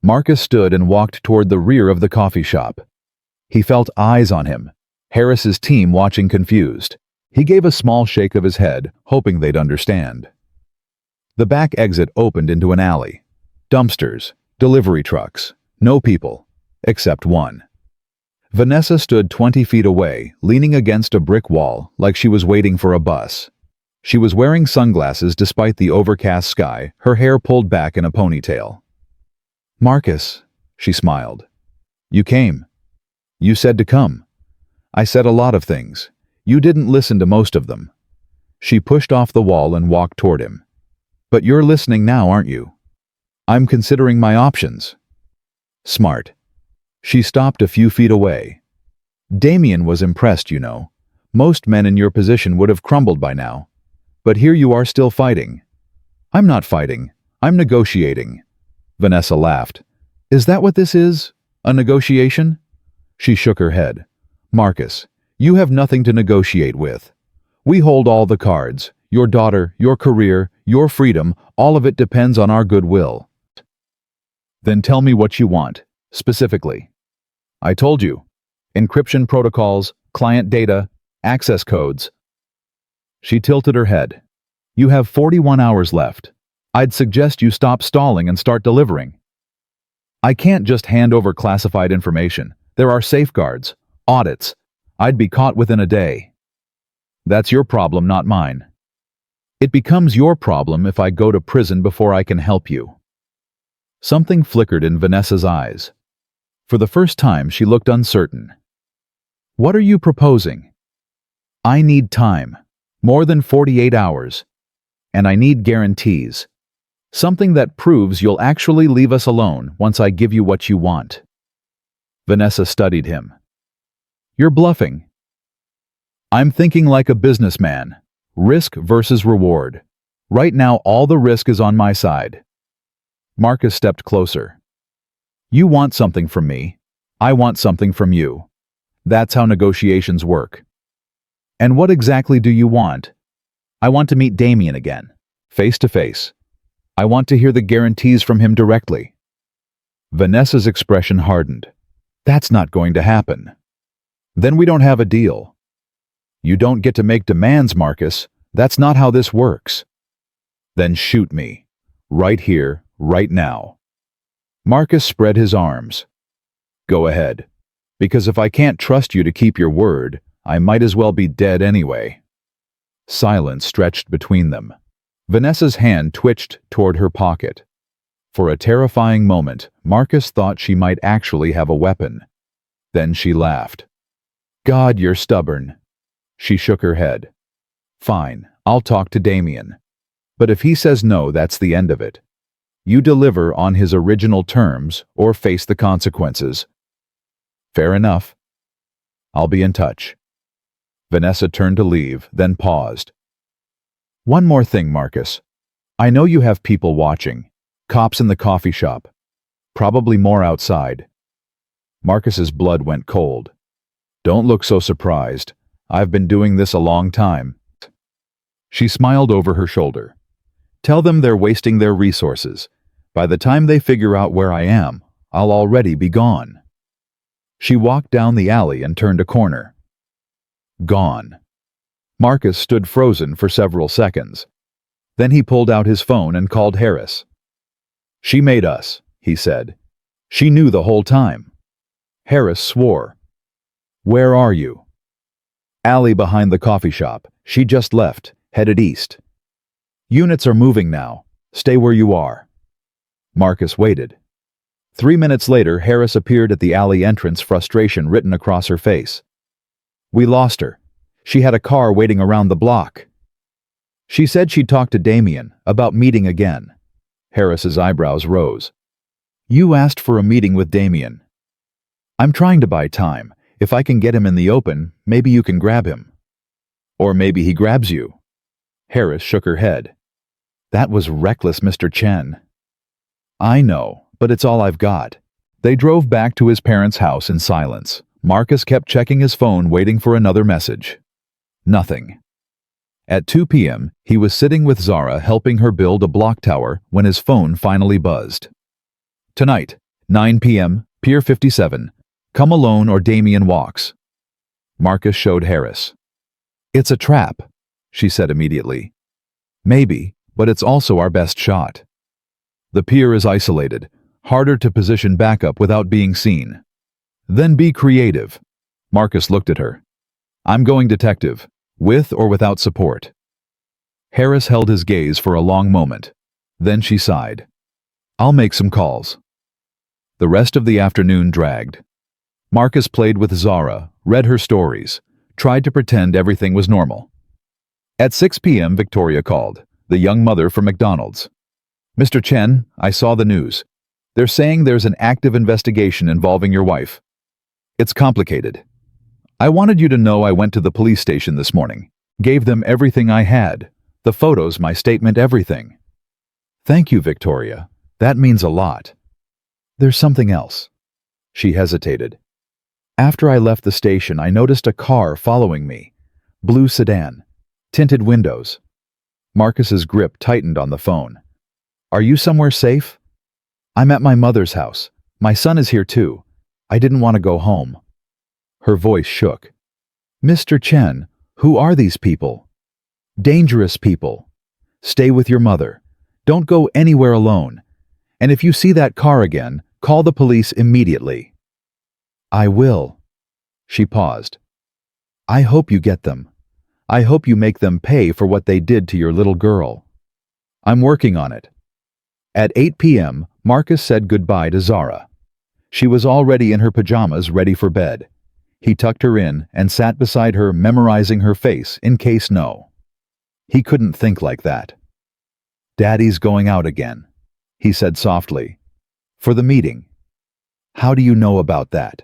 Marcus stood and walked toward the rear of the coffee shop. He felt eyes on him, Harris's team watching confused. He gave a small shake of his head, hoping they'd understand. The back exit opened into an alley. Dumpsters, delivery trucks, no people, except one. Vanessa stood 20 feet away, leaning against a brick wall like she was waiting for a bus. She was wearing sunglasses despite the overcast sky, her hair pulled back in a ponytail. Marcus, she smiled. You came. You said to come. I said a lot of things. You didn't listen to most of them. She pushed off the wall and walked toward him. But you're listening now, aren't you? I'm considering my options. Smart. She stopped a few feet away. Damien was impressed, you know. Most men in your position would have crumbled by now. But here you are still fighting. I'm not fighting. I'm negotiating. Vanessa laughed. Is that what this is? A negotiation? She shook her head. Marcus, you have nothing to negotiate with. We hold all the cards. Your daughter, your career, your freedom, all of it depends on our goodwill. Then tell me what you want, specifically. I told you. Encryption protocols, client data, access codes. She tilted her head. You have 41 hours left. I'd suggest you stop stalling and start delivering. I can't just hand over classified information. There are safeguards, audits. I'd be caught within a day. That's your problem, not mine. It becomes your problem if I go to prison before I can help you. Something flickered in Vanessa's eyes. For the first time, she looked uncertain. What are you proposing? I need time, more than 48 hours, and I need guarantees. Something that proves you'll actually leave us alone once I give you what you want. Vanessa studied him. You're bluffing. I'm thinking like a businessman. Risk versus reward. Right now, all the risk is on my side. Marcus stepped closer. You want something from me. I want something from you. That's how negotiations work. And what exactly do you want? I want to meet Damien again, face to face. I want to hear the guarantees from him directly. Vanessa's expression hardened. That's not going to happen. Then we don't have a deal. You don't get to make demands, Marcus. That's not how this works. Then shoot me. Right here, right now. Marcus spread his arms. Go ahead. Because if I can't trust you to keep your word, I might as well be dead anyway. Silence stretched between them. Vanessa's hand twitched toward her pocket. For a terrifying moment, Marcus thought she might actually have a weapon. Then she laughed. God, you're stubborn. She shook her head. Fine, I'll talk to Damien. But if he says no, that's the end of it. You deliver on his original terms or face the consequences. Fair enough. I'll be in touch. Vanessa turned to leave, then paused. One more thing, Marcus. I know you have people watching. Cops in the coffee shop. Probably more outside. Marcus's blood went cold. Don't look so surprised. I've been doing this a long time. She smiled over her shoulder. Tell them they're wasting their resources. By the time they figure out where I am, I'll already be gone. She walked down the alley and turned a corner. Gone. Marcus stood frozen for several seconds. Then he pulled out his phone and called Harris. She made us, he said. She knew the whole time. Harris swore. Where are you? Alley behind the coffee shop. She just left, headed east. Units are moving now. Stay where you are. Marcus waited. 3 minutes later, Harris appeared at the alley entrance, frustration written across her face. We lost her. She had a car waiting around the block. She said she'd talk to Damien about meeting again. Harris's eyebrows rose. You asked for a meeting with Damien. I'm trying to buy time. If I can get him in the open, maybe you can grab him. Or maybe he grabs you. Harris shook her head. That was reckless, Mr. Chen. I know, but it's all I've got. They drove back to his parents' house in silence. Marcus kept checking his phone, waiting for another message. Nothing. At 2 p.m., he was sitting with Zara helping her build a block tower when his phone finally buzzed. Tonight, 9 p.m., Pier 57. Come alone or Damien walks. Marcus showed Harris. It's a trap, she said immediately. Maybe, but it's also our best shot. The pier is isolated, harder to position backup without being seen. Then be creative. Marcus looked at her. I'm going detective, with or without support. Harris held his gaze for a long moment. Then she sighed. I'll make some calls. The rest of the afternoon dragged. Marcus played with Zara, read her stories, tried to pretend everything was normal. At 6 p.m., Victoria called, the young mother from McDonald's. Mr. Chen, I saw the news. They're saying there's an active investigation involving your wife. It's complicated. I wanted you to know I went to the police station this morning, gave them everything I had, the photos, my statement, everything. Thank you, Victoria. That means a lot. There's something else. She hesitated. After I left the station, I noticed a car following me. Blue sedan. Tinted windows. Marcus's grip tightened on the phone. Are you somewhere safe? I'm at my mother's house. My son is here too. I didn't want to go home. Her voice shook. Mr. Chen, who are these people? Dangerous people. Stay with your mother. Don't go anywhere alone. And if you see that car again, call the police immediately. I will. She paused. I hope you get them. I hope you make them pay for what they did to your little girl. I'm working on it. At 8 p.m., Marcus said goodbye to Zara. She was already in her pajamas, ready for bed. He tucked her in and sat beside her, memorizing her face in case no. He couldn't think like that. Daddy's going out again, he said softly. For the meeting. How do you know about that?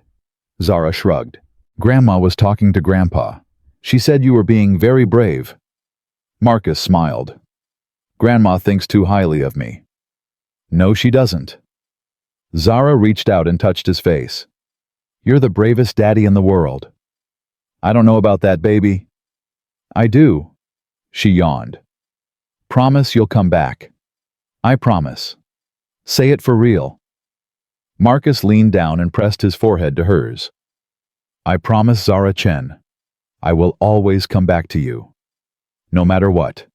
Zara shrugged. Grandma was talking to Grandpa. She said you were being very brave. Marcus smiled. Grandma thinks too highly of me. No, she doesn't. Zara reached out and touched his face. You're the bravest daddy in the world. I don't know about that, baby. I do. She yawned. Promise you'll come back. I promise. Say it for real. Marcus leaned down and pressed his forehead to hers. I promise, Zara Chen. I will always come back to you. No matter what.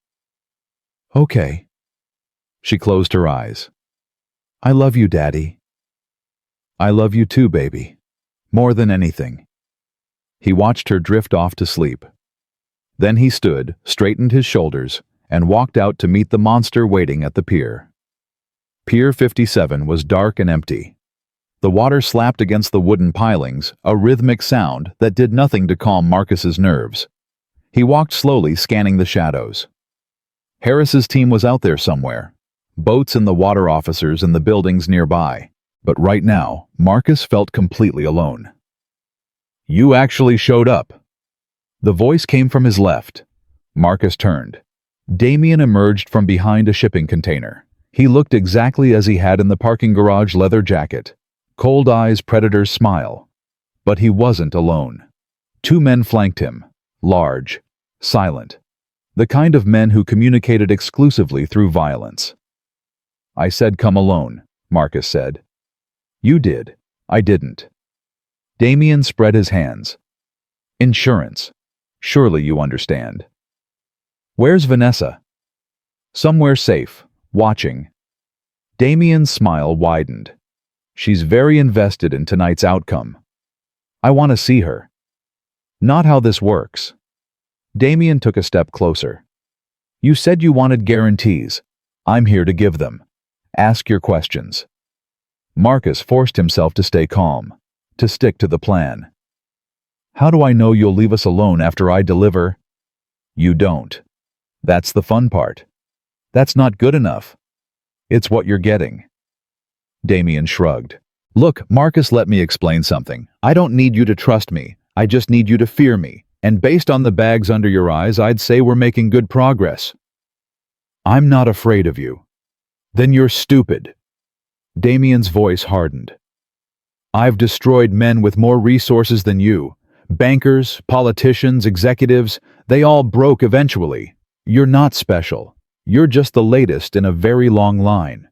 Okay. She closed her eyes. I love you, Daddy. I love you too, baby. More than anything. He watched her drift off to sleep. Then he stood, straightened his shoulders, and walked out to meet the monster waiting at the pier. Pier 57 was dark and empty. The water slapped against the wooden pilings, a rhythmic sound that did nothing to calm Marcus's nerves. He walked slowly, scanning the shadows. Harris's team was out there somewhere. Boats and the water officers in the buildings nearby. But right now, Marcus felt completely alone. You actually showed up. The voice came from his left. Marcus turned. Damien emerged from behind a shipping container. He looked exactly as he had in the parking garage, leather jacket. Cold eyes, predator's smile. But he wasn't alone. Two men flanked him. Large. Silent. The kind of men who communicated exclusively through violence. I said come alone, Marcus said. You did. I didn't. Damien spread his hands. Insurance. Surely you understand. Where's Vanessa? Somewhere safe, watching. Damien's smile widened. She's very invested in tonight's outcome. I want to see her. Not how this works. Damien took a step closer. You said you wanted guarantees. I'm here to give them. Ask your questions. Marcus forced himself to stay calm, to stick to the plan. How do I know you'll leave us alone after I deliver? You don't. That's the fun part. That's not good enough. It's what you're getting. Damien shrugged. Look, Marcus, let me explain something. I don't need you to trust me. I just need you to fear me. And based on the bags under your eyes, I'd say we're making good progress. I'm not afraid of you. Then you're stupid. Damien's voice hardened. I've destroyed men with more resources than you. Bankers, politicians, executives, they all broke eventually. You're not special. You're just the latest in a very long line.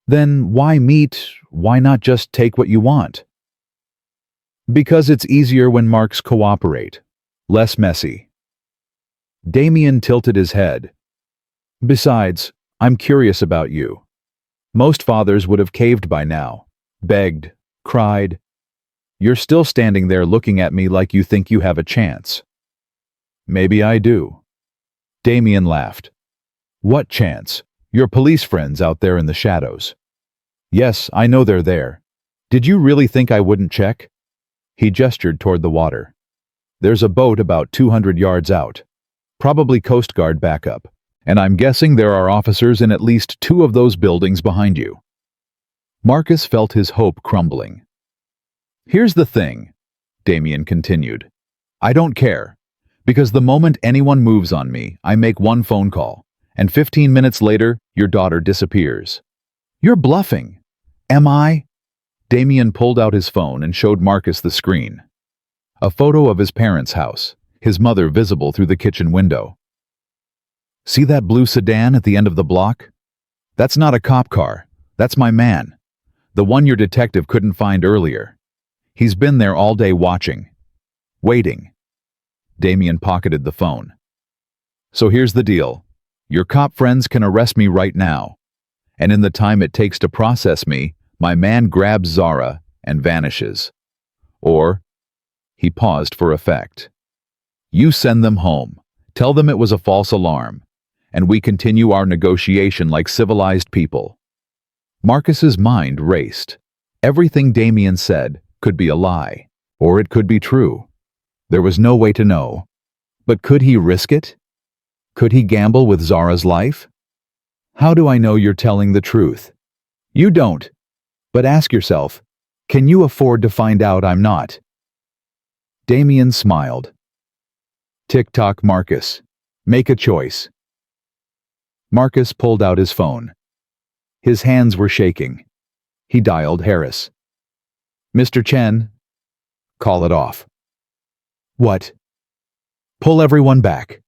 Then why meet? Why not just take what you want? Because it's easier when marks cooperate. Less messy. Damien tilted his head. Besides, I'm curious about you. Most fathers would have caved by now. Begged. Cried. You're still standing there looking at me like you think you have a chance. Maybe I do. Damien laughed. What chance? Your police friends out there in the shadows. Yes, I know they're there. Did you really think I wouldn't check? He gestured toward the water. There's a boat about 200 yards out. Probably Coast Guard backup. And I'm guessing there are officers in at least 2 of those buildings behind you. Marcus felt his hope crumbling. Here's the thing, Damien continued. I don't care. Because the moment anyone moves on me, I make one phone call. And 15 minutes later, your daughter disappears. You're bluffing. Am I? Damien pulled out his phone and showed Marcus the screen. A photo of his parents' house, his mother visible through the kitchen window. See that blue sedan at the end of the block? That's not a cop car. That's my man. The one your detective couldn't find earlier. He's been there all day watching. Waiting. Damien pocketed the phone. So here's the deal. Your cop friends can arrest me right now. And in the time it takes to process me, my man grabs Zara and vanishes. Or, he paused for effect. You send them home. Tell them it was a false alarm. And we continue our negotiation like civilized people. Marcus's mind raced. Everything Damien said could be a lie, or it could be true. There was no way to know. But could he risk it? Could he gamble with Zara's life? How do I know you're telling the truth? You don't. But ask yourself, can you afford to find out I'm not? Damien smiled. Tick-tock, Marcus. Make a choice. Marcus pulled out his phone. His hands were shaking. He dialed Harris. Mr. Chen. Call it off. What? Pull everyone back.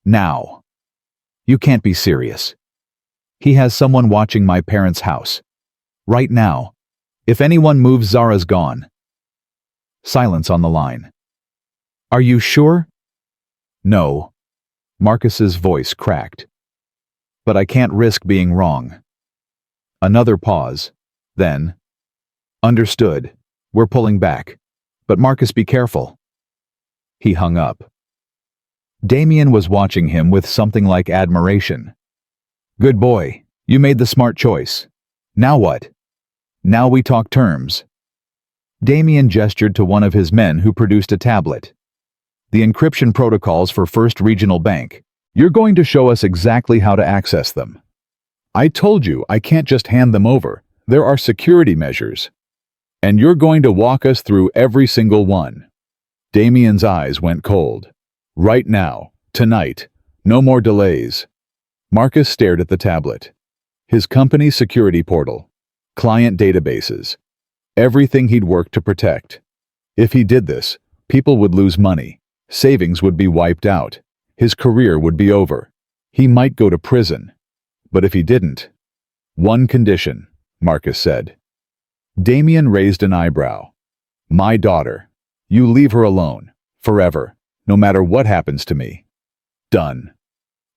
Now. You can't be serious. He has someone watching my parents' house. Right now. If anyone moves, Zara's gone. Silence on the line. Are you sure? No. Marcus's voice cracked. But I can't risk being wrong. Another pause. Then. Understood. We're pulling back. But Marcus, be careful. He hung up. Damien was watching him with something like admiration. Good boy. You made the smart choice. Now what? Now we talk terms. Damien gestured to one of his men who produced a tablet. The encryption protocols for First Regional Bank. You're going to show us exactly how to access them. I told you I can't just hand them over. There are security measures. And you're going to walk us through every single one. Damien's eyes went cold. Right now, tonight, no more delays. Marcus stared at the tablet. His company's security portal, client databases, everything he'd worked to protect. If he did this, people would lose money, savings would be wiped out, his career would be over. He might go to prison. But if he didn't, one condition, Marcus said. Damien raised an eyebrow. My daughter. You leave her alone, forever, no matter what happens to me. Done.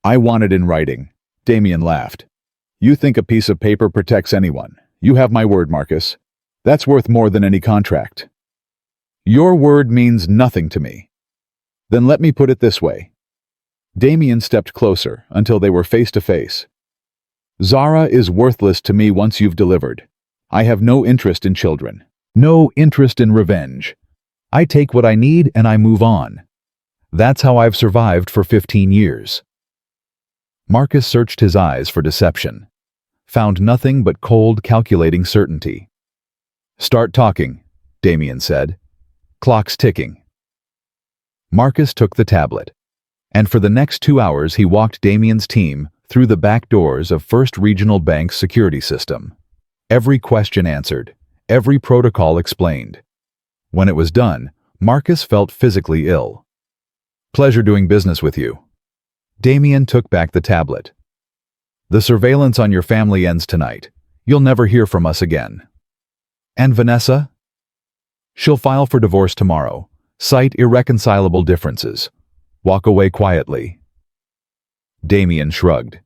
I want it in writing. Damien laughed. You think a piece of paper protects anyone. You have my word, Marcus. That's worth more than any contract. Your word means nothing to me. Then let me put it this way. Damien stepped closer until they were face to face. Zara is worthless to me once you've delivered. I have no interest in children. No interest in revenge. I take what I need and I move on. That's how I've survived for 15 years. Marcus searched his eyes for deception. Found nothing but cold, calculating certainty. Start talking, Damien said. Clock's ticking. Marcus took the tablet, and for the next 2 hours he walked Damien's team through the back doors of First Regional Bank's security system. Every question answered, every protocol explained. When it was done, Marcus felt physically ill. "Pleasure doing business with you." Damien took back the tablet. "The surveillance on your family ends tonight. You'll never hear from us again." "And Vanessa?" "She'll file for divorce tomorrow. Cite irreconcilable differences. Walk away quietly." Damien shrugged.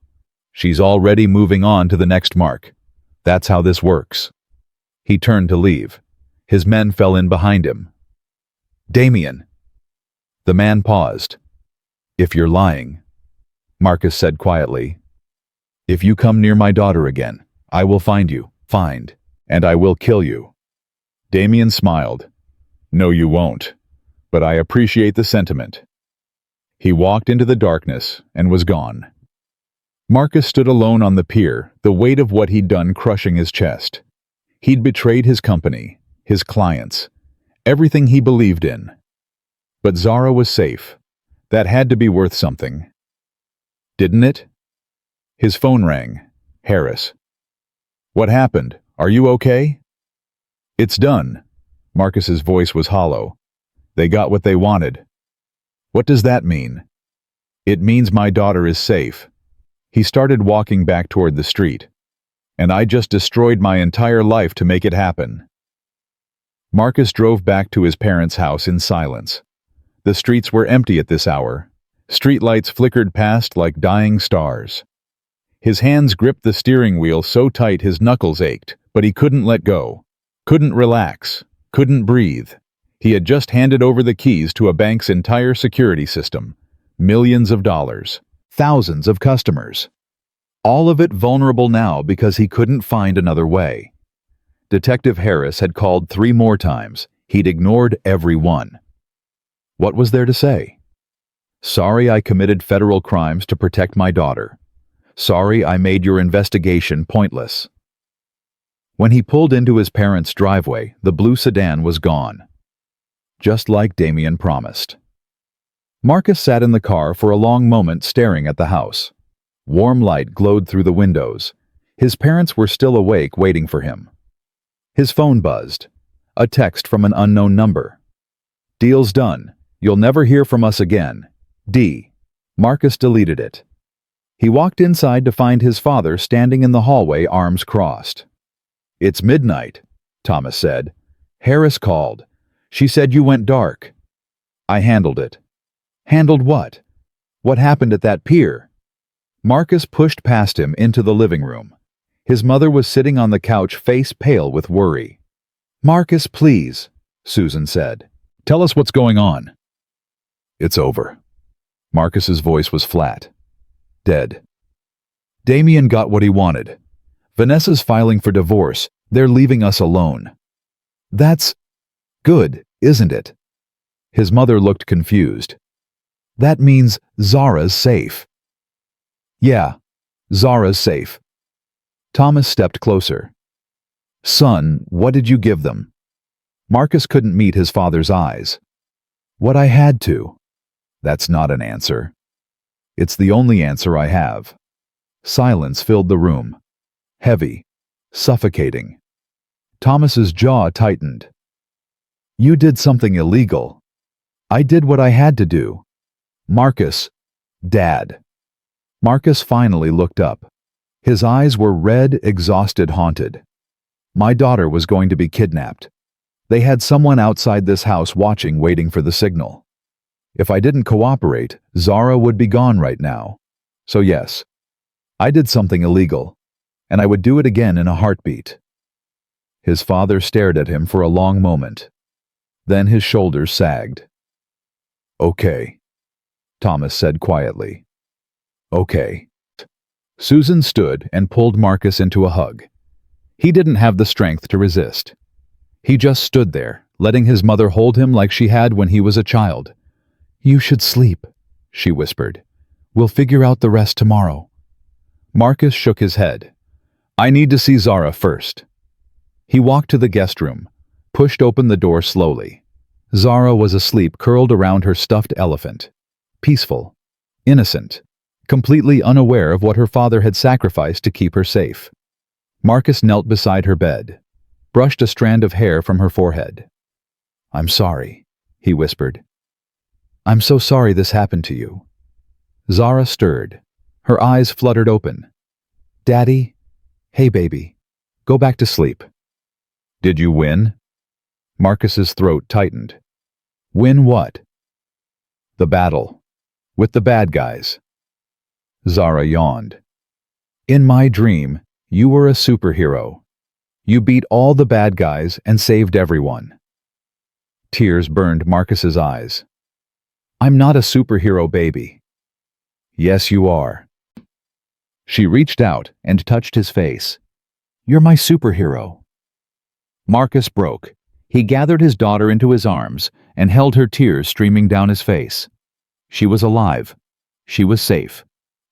"She's already moving on to the next mark. That's how this works." He turned to leave. His men fell in behind him. "Damien!" The man paused. "If you're lying," Marcus said quietly, "if you come near my daughter again, I will find you, and I will kill you." Damien smiled. "No, you won't. But I appreciate the sentiment." He walked into the darkness and was gone. Marcus stood alone on the pier, the weight of what he'd done crushing his chest. He'd betrayed his company, his clients, everything he believed in. But Zara was safe. That had to be worth something. Didn't it? His phone rang. Harris. "What happened? Are you okay?" "It's done." Marcus's voice was hollow. "They got what they wanted." "What does that mean?" "It means my daughter is safe." He started walking back toward the street. "And I just destroyed my entire life to make it happen." Marcus drove back to his parents' house in silence. The streets were empty at this hour. Streetlights flickered past like dying stars. His hands gripped the steering wheel so tight his knuckles ached, but he couldn't let go. Couldn't relax. Couldn't breathe. He had just handed over the keys to a bank's entire security system. Millions of dollars. Thousands of customers. All of it vulnerable now because he couldn't find another way. Detective Harris had called 3 more times. He'd ignored every one. What was there to say? "Sorry I committed federal crimes to protect my daughter. Sorry I made your investigation pointless." When he pulled into his parents' driveway, the blue sedan was gone. Just like Damien promised. Marcus sat in the car for a long moment staring at the house. Warm light glowed through the windows. His parents were still awake waiting for him. His phone buzzed. A text from an unknown number. "Deal's done. You'll never hear from us again. D." Marcus deleted it. He walked inside to find his father standing in the hallway, arms crossed. "It's midnight," Thomas said. "Harris called. She said you went dark." "I handled it." "Handled what? What happened at that pier?" Marcus pushed past him into the living room. His mother was sitting on the couch, face pale with worry. "Marcus, please," Susan said. "Tell us what's going on." "It's over." Marcus's voice was flat. "Dead. Damien got what he wanted. Vanessa's filing for divorce. They're leaving us alone." "That's good, isn't it?" His mother looked confused. "That means Zara's safe." "Yeah, Zara's safe." Thomas stepped closer. "Son, what did you give them?" Marcus couldn't meet his father's eyes. "What I had to." "That's not an answer." "It's the only answer I have." Silence filled the room. Heavy. Suffocating. Thomas's jaw tightened. "You did something illegal." "I did what I had to do." "Marcus." "Dad." Marcus finally looked up. His eyes were red, exhausted, haunted. "My daughter was going to be kidnapped. They had someone outside this house watching, waiting for the signal. If I didn't cooperate, Zara would be gone right now. So yes, I did something illegal, and I would do it again in a heartbeat." His father stared at him for a long moment. Then his shoulders sagged. "Okay," Thomas said quietly. "Okay." Susan stood and pulled Marcus into a hug. He didn't have the strength to resist. He just stood there, letting his mother hold him like she had when he was a child. "You should sleep," she whispered. "We'll figure out the rest tomorrow." Marcus shook his head. "I need to see Zara first." He walked to the guest room, pushed open the door slowly. Zara was asleep, curled around her stuffed elephant. Peaceful, innocent, completely unaware of what her father had sacrificed to keep her safe. Marcus knelt beside her bed, brushed a strand of hair from her forehead. "I'm sorry," he whispered. "I'm so sorry this happened to you." Zara stirred. Her eyes fluttered open. "Daddy? Hey, baby. Go back to sleep." "Did you win?" Marcus's throat tightened. "Win what?" "The battle. With the bad guys." Zara yawned. "In my dream, you were a superhero. You beat all the bad guys and saved everyone." Tears burned Marcus's eyes. "I'm not a superhero, baby." "Yes, you are." She reached out and touched his face. "You're my superhero." Marcus broke. He gathered his daughter into his arms and held her, tears streaming down his face. She was alive. She was safe.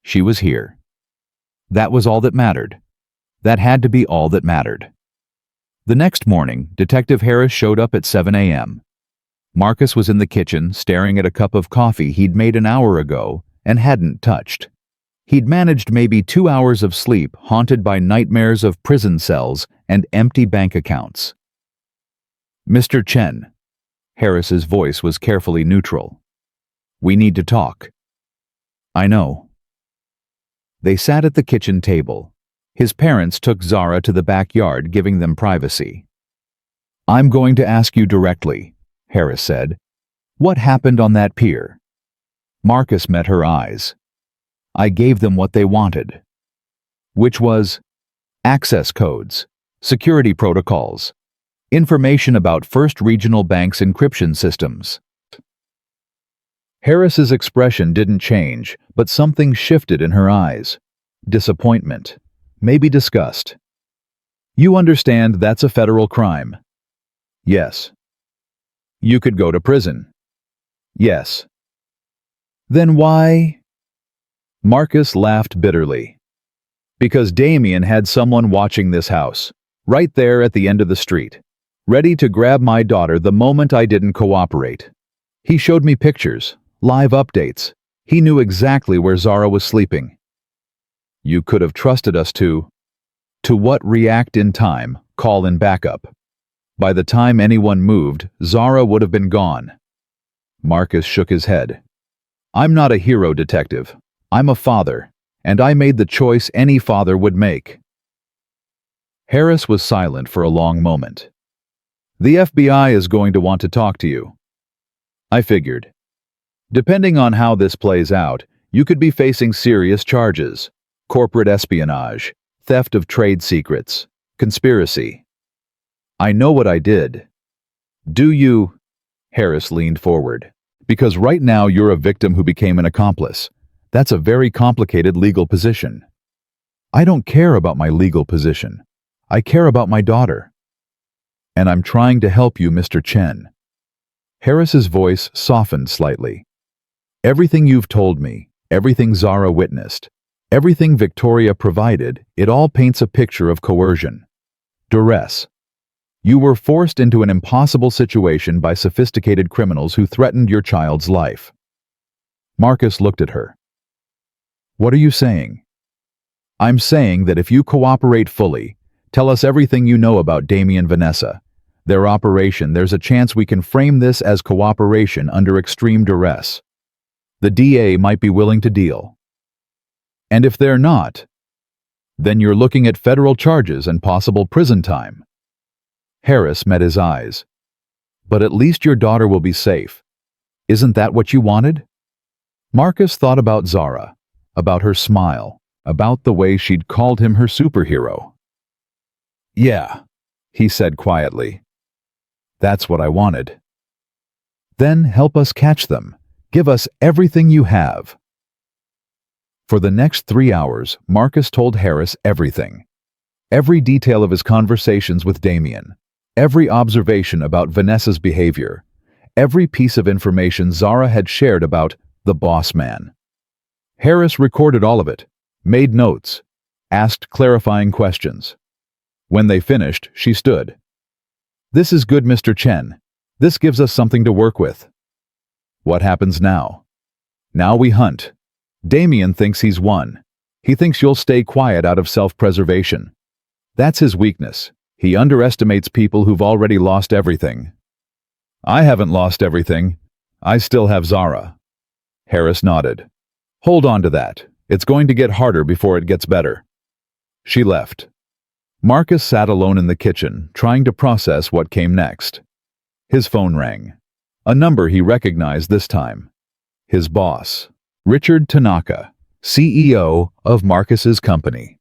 She was here. That was all that mattered. That had to be all that mattered. The next morning, Detective Harris showed up at 7 a.m. Marcus was in the kitchen, staring at a cup of coffee he'd made an hour ago and hadn't touched. He'd managed maybe 2 hours of sleep, haunted by nightmares of prison cells and empty bank accounts. "Mr. Chen." Harris's voice was carefully neutral. "We need to talk." "I know." They sat at the kitchen table. His parents took Zara to the backyard, giving them privacy. "I'm going to ask you directly," Harris said. "What happened on that pier?" Marcus met her eyes. "I gave them what they wanted." Which was access codes, security protocols, information about First Regional Bank's encryption systems. Harris's expression didn't change, but something shifted in her eyes. Disappointment, maybe disgust. "You understand that's a federal crime?" "Yes." "You could go to prison?" "Yes." "Then why?" Marcus laughed bitterly. "Because Damien had someone watching this house, right there at the end of the street, ready to grab my daughter the moment I didn't cooperate. He showed me pictures, live updates. He knew exactly where Zara was sleeping." "You could have trusted us to what? React in time, call in backup. By the time anyone moved, Zara would have been gone." Marcus shook his head. "I'm not a hero, detective. I'm a father, and I made the choice any father would make." Harris was silent for a long moment. "The FBI is going to want to talk to you." "I figured. Depending on how this plays out, you could be facing serious charges: corporate espionage, theft of trade secrets, conspiracy." "I know what I did." "Do you?" Harris leaned forward. "Because right now you're a victim who became an accomplice. That's a very complicated legal position." "I don't care about my legal position. I care about my daughter." "And I'm trying to help you, Mr. Chen." Harris's voice softened slightly. "Everything you've told me, everything Zara witnessed, everything Victoria provided, it all paints a picture of coercion. Duress. You were forced into an impossible situation by sophisticated criminals who threatened your child's life." Marcus looked at her. "What are you saying?" "I'm saying that if you cooperate fully, tell us everything you know about Damien Vanessa, their operation, there's a chance we can frame this as cooperation under extreme duress. The DA might be willing to deal. And if they're not, then you're looking at federal charges and possible prison time." Harris met his eyes. "But at least your daughter will be safe. Isn't that what you wanted?" Marcus thought about Zara, about her smile, about the way she'd called him her superhero. "Yeah," he said quietly. "That's what I wanted." "Then help us catch them. Give us everything you have." For the next 3 hours, Marcus told Harris everything. Every detail of his conversations with Damien, every observation about Vanessa's behavior, every piece of information Zara had shared about the boss man. Harris recorded all of it, made notes, asked clarifying questions. When they finished, she stood. "This is good, Mr. Chen. This gives us something to work with. What happens now? Now we hunt. Damien thinks he's won. He thinks you'll stay quiet out of self-preservation. That's his weakness. He underestimates people who've already lost everything. I haven't lost everything. I still have Zara. Harris nodded. Hold on to that. It's going to get harder before it gets better. She left. Marcus sat alone in the kitchen, trying to process what came next. His phone rang. A number he recognized this time. His boss, Richard Tanaka, CEO of Marcus's company.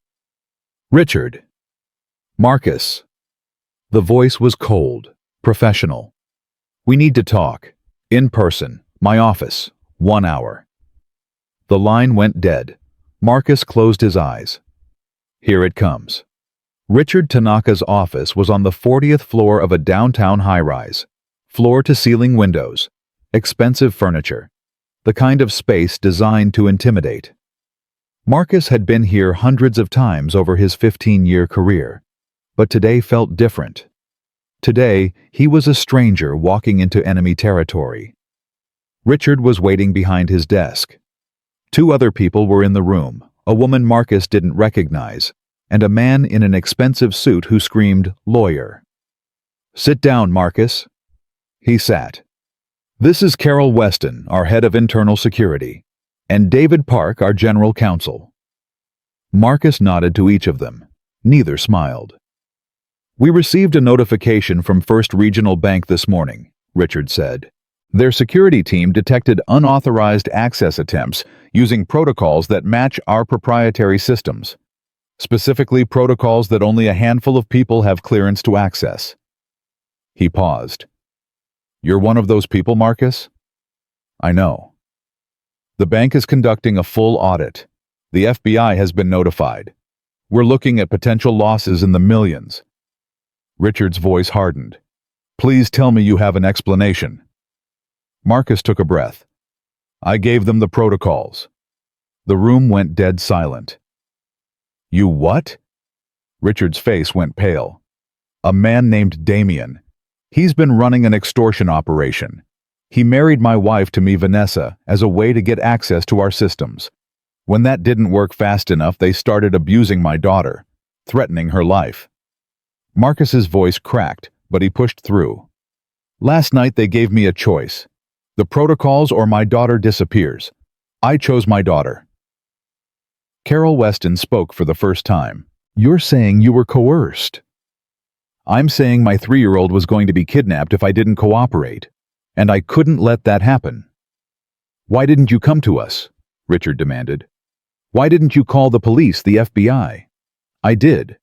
Richard. Marcus. The voice was cold, professional. We need to talk. In person. My office. 1 hour. The line went dead. Marcus closed his eyes. Here it comes. Richard Tanaka's office was on the 40th floor of a downtown high-rise. Floor-to-ceiling windows. Expensive furniture. The kind of space designed to intimidate. Marcus had been here hundreds of times over his 15-year career, but today felt different. Today, he was a stranger walking into enemy territory. Richard was waiting behind his desk. 2 other people were in the room, a woman Marcus didn't recognize, and a man in an expensive suit who screamed, "Lawyer." "Sit down, Marcus." He sat. "This is Carol Weston, our head of internal security, and David Park, our general counsel." Marcus nodded to each of them. Neither smiled. "We received a notification from First Regional Bank this morning," Richard said. "Their security team detected unauthorized access attempts using protocols that match our proprietary systems, specifically protocols that only a handful of people have clearance to access." He paused. "You're one of those people, Marcus?" "I know." "The bank is conducting a full audit. The FBI has been notified. We're looking at potential losses in the millions." Richard's voice hardened. "Please tell me you have an explanation." Marcus took a breath. "I gave them the protocols." The room went dead silent. "You what?" Richard's face went pale. "A man named Damien. He's been running an extortion operation. He married my wife to me, Vanessa, as a way to get access to our systems. When that didn't work fast enough, they started abusing my daughter, threatening her life." Marcus's voice cracked, but he pushed through. "Last night they gave me a choice. The protocols or my daughter disappears. I chose my daughter." Carol Weston spoke for the first time. "You're saying you were coerced." "I'm saying my 3-year-old was going to be kidnapped if I didn't cooperate, and I couldn't let that happen." "Why didn't you come to us?" Richard demanded. "Why didn't you call the police, the FBI?" "I did.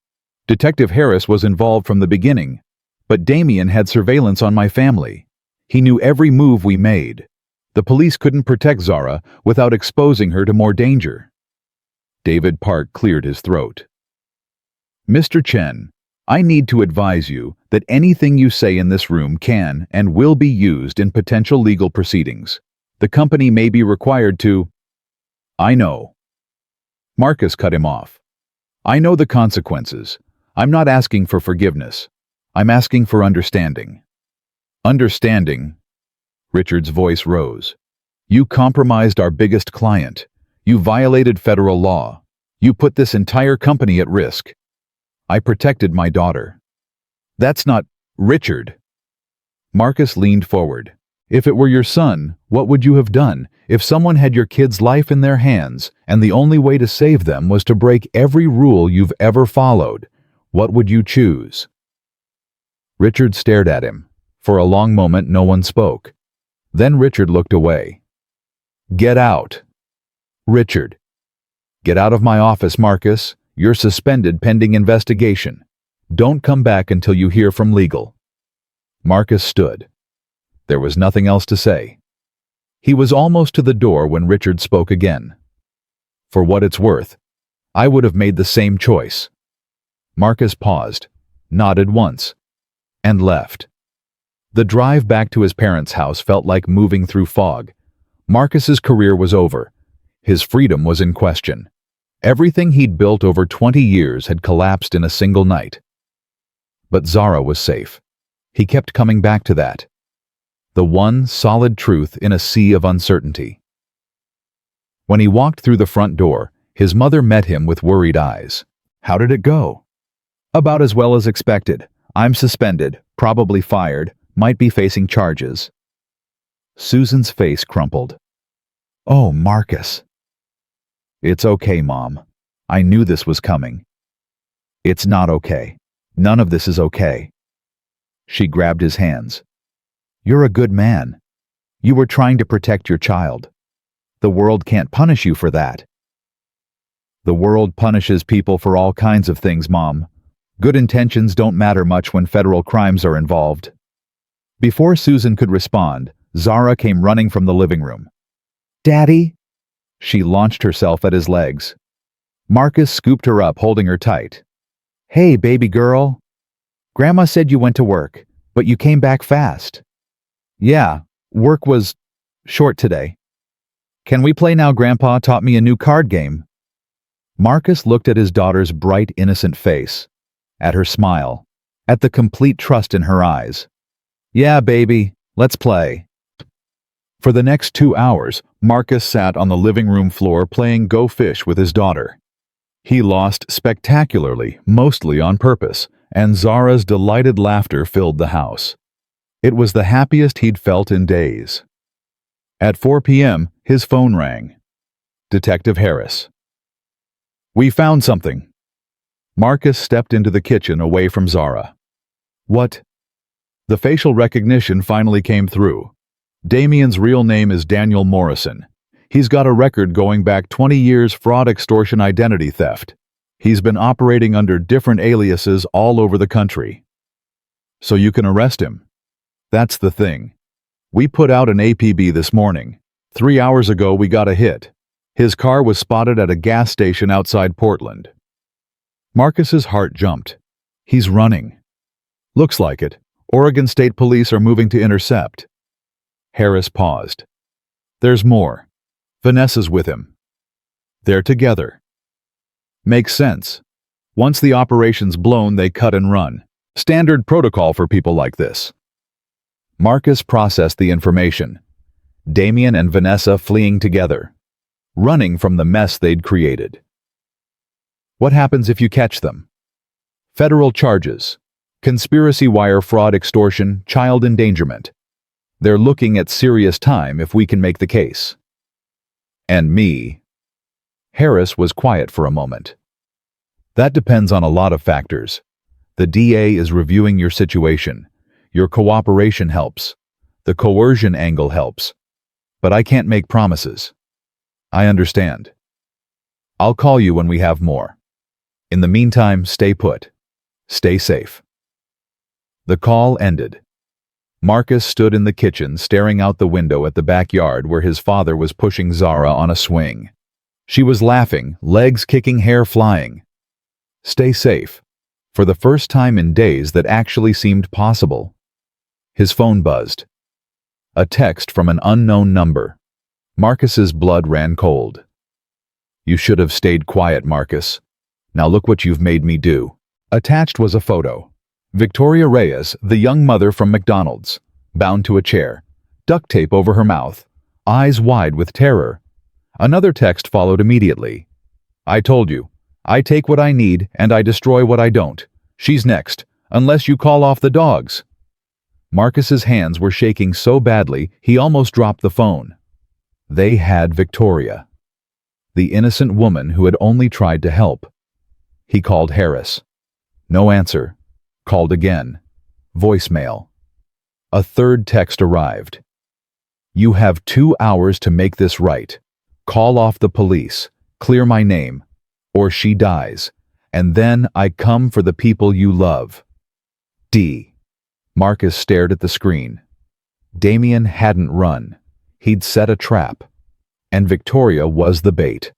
Detective Harris was involved from the beginning, but Damien had surveillance on my family. He knew every move we made. The police couldn't protect Zara without exposing her to more danger." David Park cleared his throat. "Mr. Chen, I need to advise you that anything you say in this room can and will be used in potential legal proceedings. The company may be required to—" "I know." Marcus cut him off. "I know the consequences. I'm not asking for forgiveness. I'm asking for understanding." "Understanding?" Richard's voice rose. "You compromised our biggest client. You violated federal law. You put this entire company at risk. I protected my daughter." "That's not—" "Richard." Marcus leaned forward. "If it were your son, what would you have done? If someone had your kid's life in their hands, and the only way to save them was to break every rule you've ever followed, what would you choose?" Richard stared at him. For a long moment, no one spoke. Then Richard looked away. "Get out." "Richard." "Get out of my office, Marcus. You're suspended pending investigation. Don't come back until you hear from legal." Marcus stood. There was nothing else to say. He was almost to the door when Richard spoke again. "For what it's worth, I would have made the same choice." Marcus paused, nodded once, and left. The drive back to his parents' house felt like moving through fog. Marcus's career was over. His freedom was in question. Everything he'd built over 20 years had collapsed in a single night. But Zara was safe. He kept coming back to that. the one solid truth in a sea of uncertainty. When he walked through the front door, his mother met him with worried eyes. "How did it go?" "About as well as expected. I'm suspended, probably fired, might be facing charges." Susan's face crumpled. "Oh, Marcus." "It's okay, Mom. I knew this was coming." "It's not okay. None of this is okay." She grabbed his hands. "You're a good man. You were trying to protect your child. The world can't punish you for that." "The world punishes people for all kinds of things, Mom. Good intentions don't matter much when federal crimes are involved." Before Susan could respond, Zara came running from the living room. "Daddy?" She launched herself at his legs. Marcus scooped her up, holding her tight. "Hey, baby girl. Grandma said you went to work, but you came back fast." "Yeah, work was short today. Can we play now? Grandpa taught me a new card game." Marcus looked at his daughter's bright, innocent face, at her smile, at the complete trust in her eyes. "Yeah, baby, let's play." For the next 2 hours, Marcus sat on the living room floor playing Go Fish with his daughter. He lost spectacularly, mostly on purpose, and Zara's delighted laughter filled the house. It was the happiest he'd felt in days. At 4 p.m., his phone rang. Detective Harris. "We found something." Marcus stepped into the kitchen away from Zara. "What?" "The facial recognition finally came through. Damien's real name is Daniel Morrison. He's got a record going back 20 years: fraud, extortion, identity theft. He's been operating under different aliases all over the country. So you can arrest him. That's the thing. We put out an APB this morning. 3 hours ago we got a hit. His car was spotted at a gas station outside Portland." Marcus's heart jumped. He's running. "Looks like it. Oregon State Police are moving to intercept." Harris paused. "There's more. Vanessa's with him. They're together." "Makes sense. Once the operation's blown, they cut and run. Standard protocol for people like this." Marcus processed the information. Damien and Vanessa fleeing together, running from the mess they'd created. What happens if you catch them? Federal charges: conspiracy, wire fraud, extortion, child endangerment. They're looking at serious time if we can make the case. And me? Harris was quiet for a moment. That depends on a lot of factors. The DA is reviewing your situation. Your cooperation helps. The coercion angle helps. But I can't make promises. I understand. I'll call you when we have more. In the meantime, stay put. Stay safe. The call ended. Marcus stood in the kitchen, staring out the window at the backyard where his father was pushing Zara on a swing. She was laughing, legs kicking, hair flying. Stay safe. For the first time in days that actually seemed possible. His phone buzzed. A text from an unknown number. Marcus's blood ran cold. "You should have stayed quiet, Marcus. Now look what you've made me do." Attached was a photo. Victoria Reyes, the young mother from McDonald's, bound to a chair, duct tape over her mouth, eyes wide with terror. Another text followed immediately. "I told you. I take what I need and I destroy what I don't. She's next, unless you call off the dogs." Marcus's hands were shaking so badly he almost dropped the phone. They had Victoria, the innocent woman who had only tried to help. He called Harris. No answer. Called again. Voicemail. A third text arrived. "You have 2 hours to make this right. Call off the police, clear my name, or she dies, and then I come for the people you love. D." Marcus stared at the screen. Damien hadn't run. He'd set a trap. And Victoria was the bait.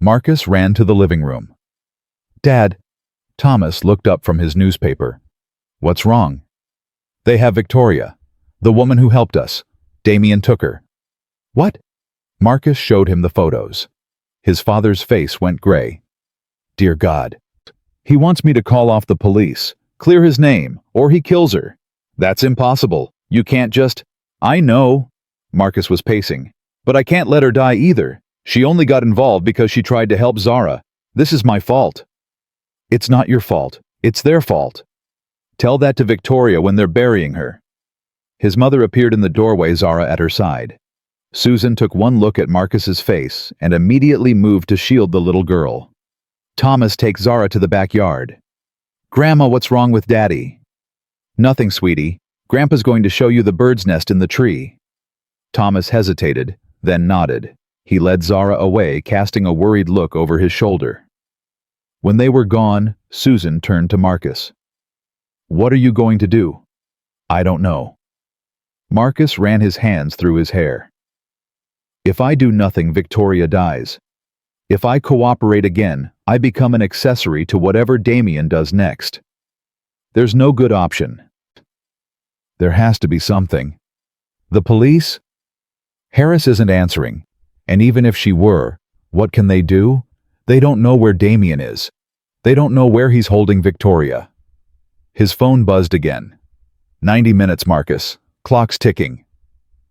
Marcus ran to the living room. "Dad." Thomas looked up from his newspaper. "What's wrong?" "They have Victoria, the woman who helped us. Damien took her." "What?" Marcus showed him the photos. His father's face went gray. "Dear God. He wants me to call off the police, clear his name, or he kills her. That's impossible. You can't just..." I know, Marcus was pacing, but I can't let her die either. She only got involved because she tried to help Zara. This is my fault. It's not your fault. It's their fault. Tell that to Victoria when they're burying her. His mother appeared in the doorway, Zara at her side. Susan took one look at Marcus's face and immediately moved to shield the little girl. Thomas takes Zara to the backyard. Grandma, what's wrong with Daddy? Nothing, sweetie. Grandpa's going to show you the bird's nest in the tree. Thomas hesitated, then nodded. He led Zara away, casting a worried look over his shoulder. When they were gone, Susan turned to Marcus. What are you going to do? I don't know. Marcus ran his hands through his hair. If I do nothing, Victoria dies. If I cooperate again, I become an accessory to whatever Damien does next. There's no good option. There has to be something. The police? Harris isn't answering, and even if she were, what can they do? They don't know where Damien is. They don't know where he's holding Victoria. His phone buzzed again. 90 minutes, Marcus. Clock's ticking.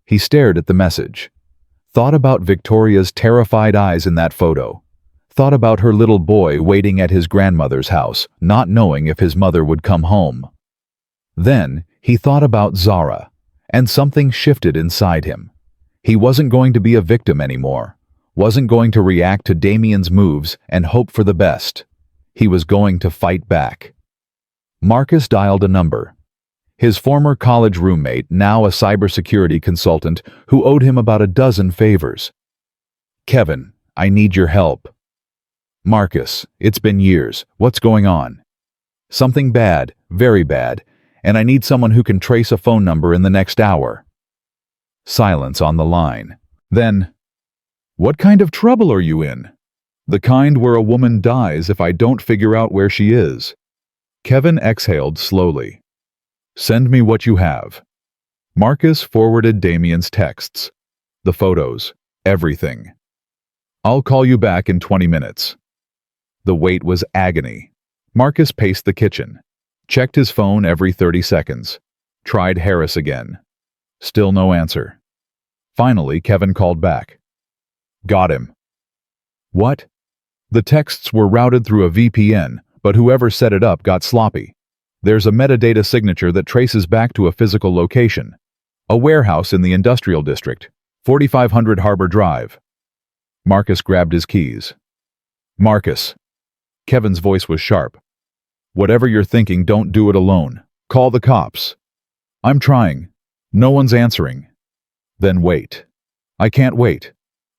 He stared at the message. Thought about Victoria's terrified eyes in that photo. Thought about her little boy waiting at his grandmother's house, not knowing if his mother would come home. Then he thought about Zara, and something shifted inside him. He wasn't going to be a victim anymore, wasn't going to react to Damien's moves and hope for the best. He was going to fight back. Marcus dialed a number. His former college roommate, now a cybersecurity consultant, who owed him about a dozen favors. Kevin, I need your help. Marcus, it's been years. What's going on? Something bad, very bad, and I need someone who can trace a phone number in the next hour. Silence on the line. Then, what kind of trouble are you in? The kind where a woman dies if I don't figure out where she is. Kevin exhaled slowly. Send me what you have. Marcus forwarded Damien's texts. The photos. Everything. I'll call you back in 20 minutes. The wait was agony. Marcus paced the kitchen. Checked his phone every 30 seconds. Tried Harris again. Still no answer. Finally, Kevin called back. Got him. What? The texts were routed through a VPN, but whoever set it up got sloppy. There's a metadata signature that traces back to a physical location. A warehouse in the industrial district, 4500 Harbor Drive. Marcus grabbed his keys. Marcus. Kevin's voice was sharp. Whatever you're thinking, don't do it alone. Call the cops. I'm trying. No one's answering. Then wait. I can't wait.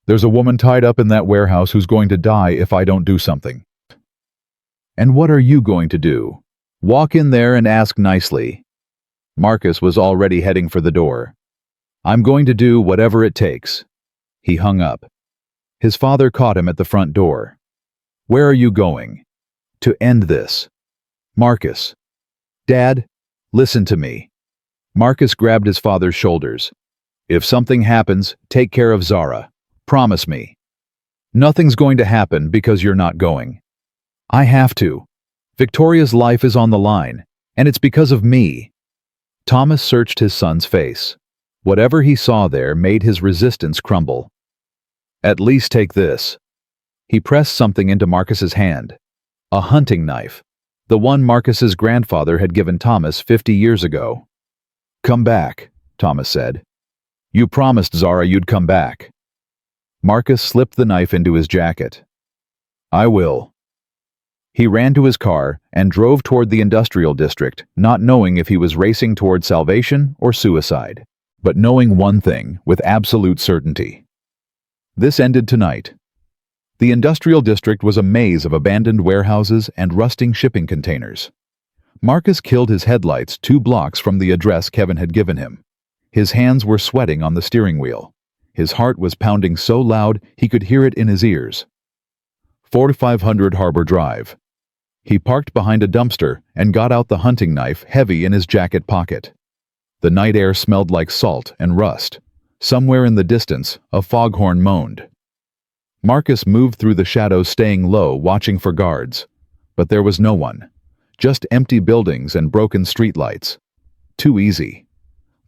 There's a woman tied up in that warehouse who's going to die if I don't do something. And what are you going to do? Walk in there and ask nicely. Marcus was already heading for the door. I'm going to do whatever it takes. He hung up. His father caught him at the front door. Where are you going? To end this. Marcus. Dad, listen to me. Marcus grabbed his father's shoulders. If something happens, take care of Zara. Promise me. Nothing's going to happen because you're not going. I have to. Victoria's life is on the line, and it's because of me. Thomas searched his son's face. Whatever he saw there made his resistance crumble. At least take this. He pressed something into Marcus's hand. A hunting knife. The one Marcus's grandfather had given Thomas 50 years ago. Come back, Thomas said. You promised Zara you'd come back. Marcus slipped the knife into his jacket. I will. He ran to his car and drove toward the industrial district, not knowing if he was racing toward salvation or suicide, but knowing one thing with absolute certainty. This ended tonight. The industrial district was a maze of abandoned warehouses and rusting shipping containers. Marcus killed his headlights 2 blocks from the address Kevin had given him. His hands were sweating on the steering wheel. His heart was pounding so loud he could hear it in his ears. 4500 Harbor Drive. He parked behind a dumpster and got out the hunting knife heavy in his jacket pocket. The night air smelled like salt and rust. Somewhere in the distance, a foghorn moaned. Marcus moved through the shadows, staying low, watching for guards. But there was no one. Just empty buildings and broken streetlights. Too easy.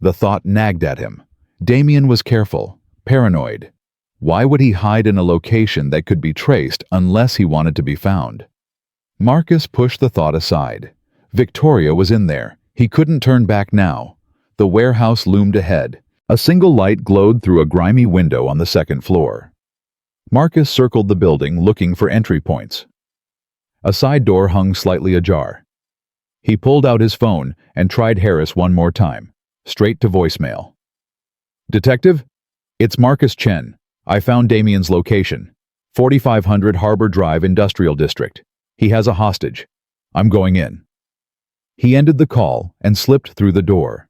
The thought nagged at him. Damien was careful, paranoid. Why would he hide in a location that could be traced unless he wanted to be found? Marcus pushed the thought aside. Victoria was in there. He couldn't turn back now. The warehouse loomed ahead. A single light glowed through a grimy window on the second floor. Marcus circled the building looking for entry points. A side door hung slightly ajar. He pulled out his phone and tried Harris one more time, straight to voicemail. "Detective? It's Marcus Chen. I found Damien's location. 4500 Harbor Drive Industrial District. He has a hostage. I'm going in." He ended the call and slipped through the door.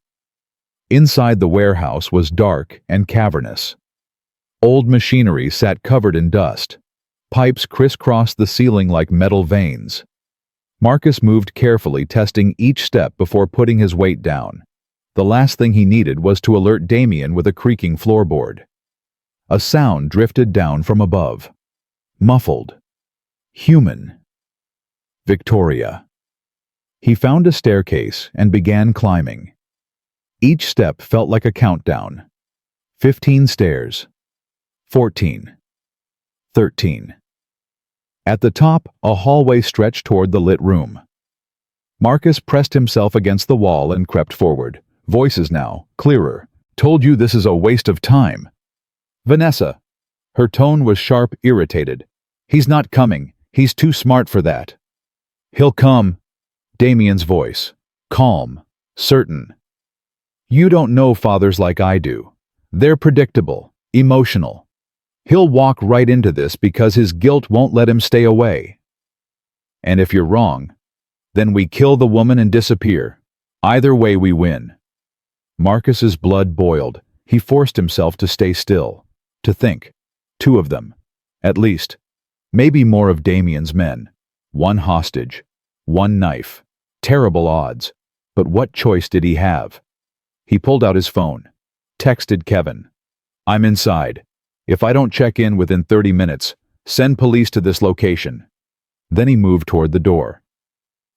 Inside the warehouse was dark and cavernous. Old machinery sat covered in dust. Pipes crisscrossed the ceiling like metal veins. Marcus moved carefully, testing each step before putting his weight down. The last thing he needed was to alert Damien with a creaking floorboard. A sound drifted down from above. Muffled. Human. Victoria. He found a staircase and began climbing. Each step felt like a countdown. 15 stairs. 14. 13. At the top, a hallway stretched toward the lit room. Marcus pressed himself against the wall and crept forward. Voices now, clearer. "Told you this is a waste of time." "Vanessa." Her tone was sharp, irritated. "He's not coming. He's too smart for that." "He'll come." Damien's voice. Calm. Certain. "You don't know fathers like I do. They're predictable. Emotional. He'll walk right into this because his guilt won't let him stay away. And if you're wrong, then we kill the woman and disappear. Either way we win." Marcus's blood boiled. He forced himself to stay still, to think. 2 of them, at least. Maybe more of Damien's men. 1 hostage. 1 knife. Terrible odds. But what choice did he have? He pulled out his phone. Texted Kevin. "I'm inside. If I don't check in within 30 minutes, send police to this location." Then he moved toward the door.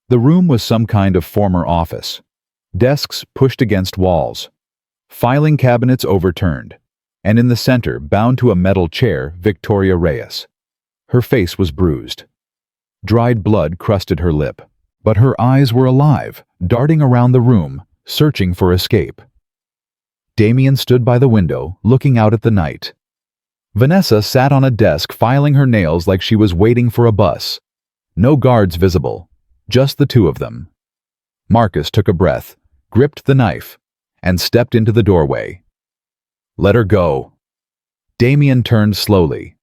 The room was some kind of former office. Desks pushed against walls. Filing cabinets overturned. And in the center, bound to a metal chair, Victoria Reyes. Her face was bruised. Dried blood crusted her lip. But her eyes were alive, darting around the room, searching for escape. Damien stood by the window, looking out at the night. Vanessa sat on a desk filing her nails like she was waiting for a bus. No guards visible, just the 2 of them. Marcus took a breath, gripped the knife, and stepped into the doorway. "Let her go." Damien turned slowly.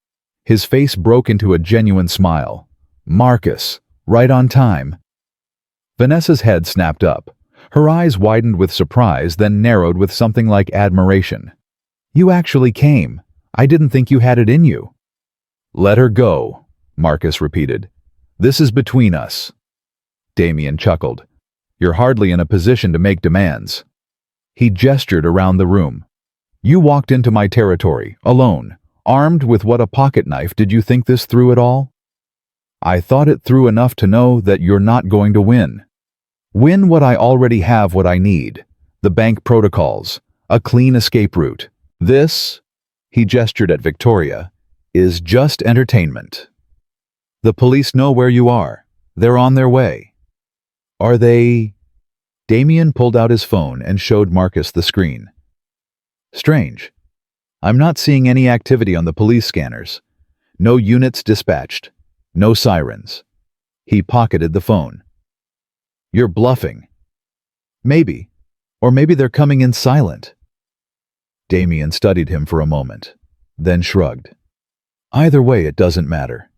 His face broke into a genuine smile. "Marcus, right on time." Vanessa's head snapped up. Her eyes widened with surprise, then narrowed with something like admiration. "You actually came. I didn't think you had it in you." "Let her go," Marcus repeated. "This is between us." Damien chuckled. "You're hardly in a position to make demands." He gestured around the room. "You walked into my territory, alone. Armed with what, a pocket knife? Did you think this through at all?" "I thought it through enough to know that you're not going to win." "Win what I already have, what I need. The bank protocols. A clean escape route. This," he gestured at Victoria, "is just entertainment. The police know where you are. They're on their way." "Are they?" Damien pulled out his phone and showed Marcus the screen. "Strange. I'm not seeing any activity on the police scanners. No units dispatched. No sirens." He pocketed the phone. "You're bluffing." "Maybe. Or maybe they're coming in silent." Damien studied him for a moment, then shrugged. "Either way, it doesn't matter.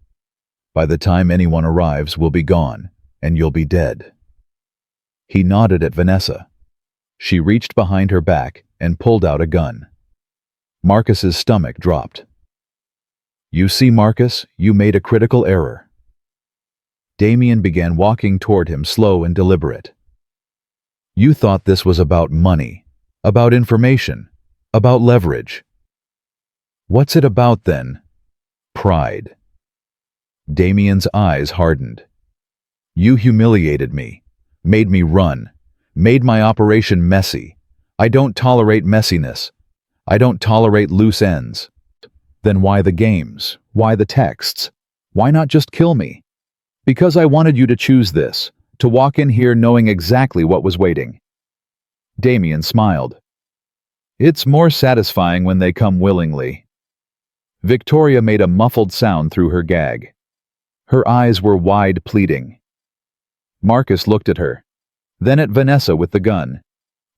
By the time anyone arrives, we'll be gone, and you'll be dead." He nodded at Vanessa. She reached behind her back and pulled out a gun. Marcus's stomach dropped. "You see, Marcus, you made a critical error." Damien began walking toward him, slow and deliberate. "You thought this was about money, about information, about leverage. What's it about then?" "Pride." Damien's eyes hardened. "You humiliated me, made me run, made my operation messy. I don't tolerate messiness. I don't tolerate loose ends. Then why the games? Why the texts? Why not just kill me? Because I wanted you to choose this, to walk in here knowing exactly what was waiting. Damien smiled. It's more satisfying when they come willingly. Victoria made a muffled sound through her gag. Her eyes were wide, pleading. Marcus looked at her, then at Vanessa with the gun,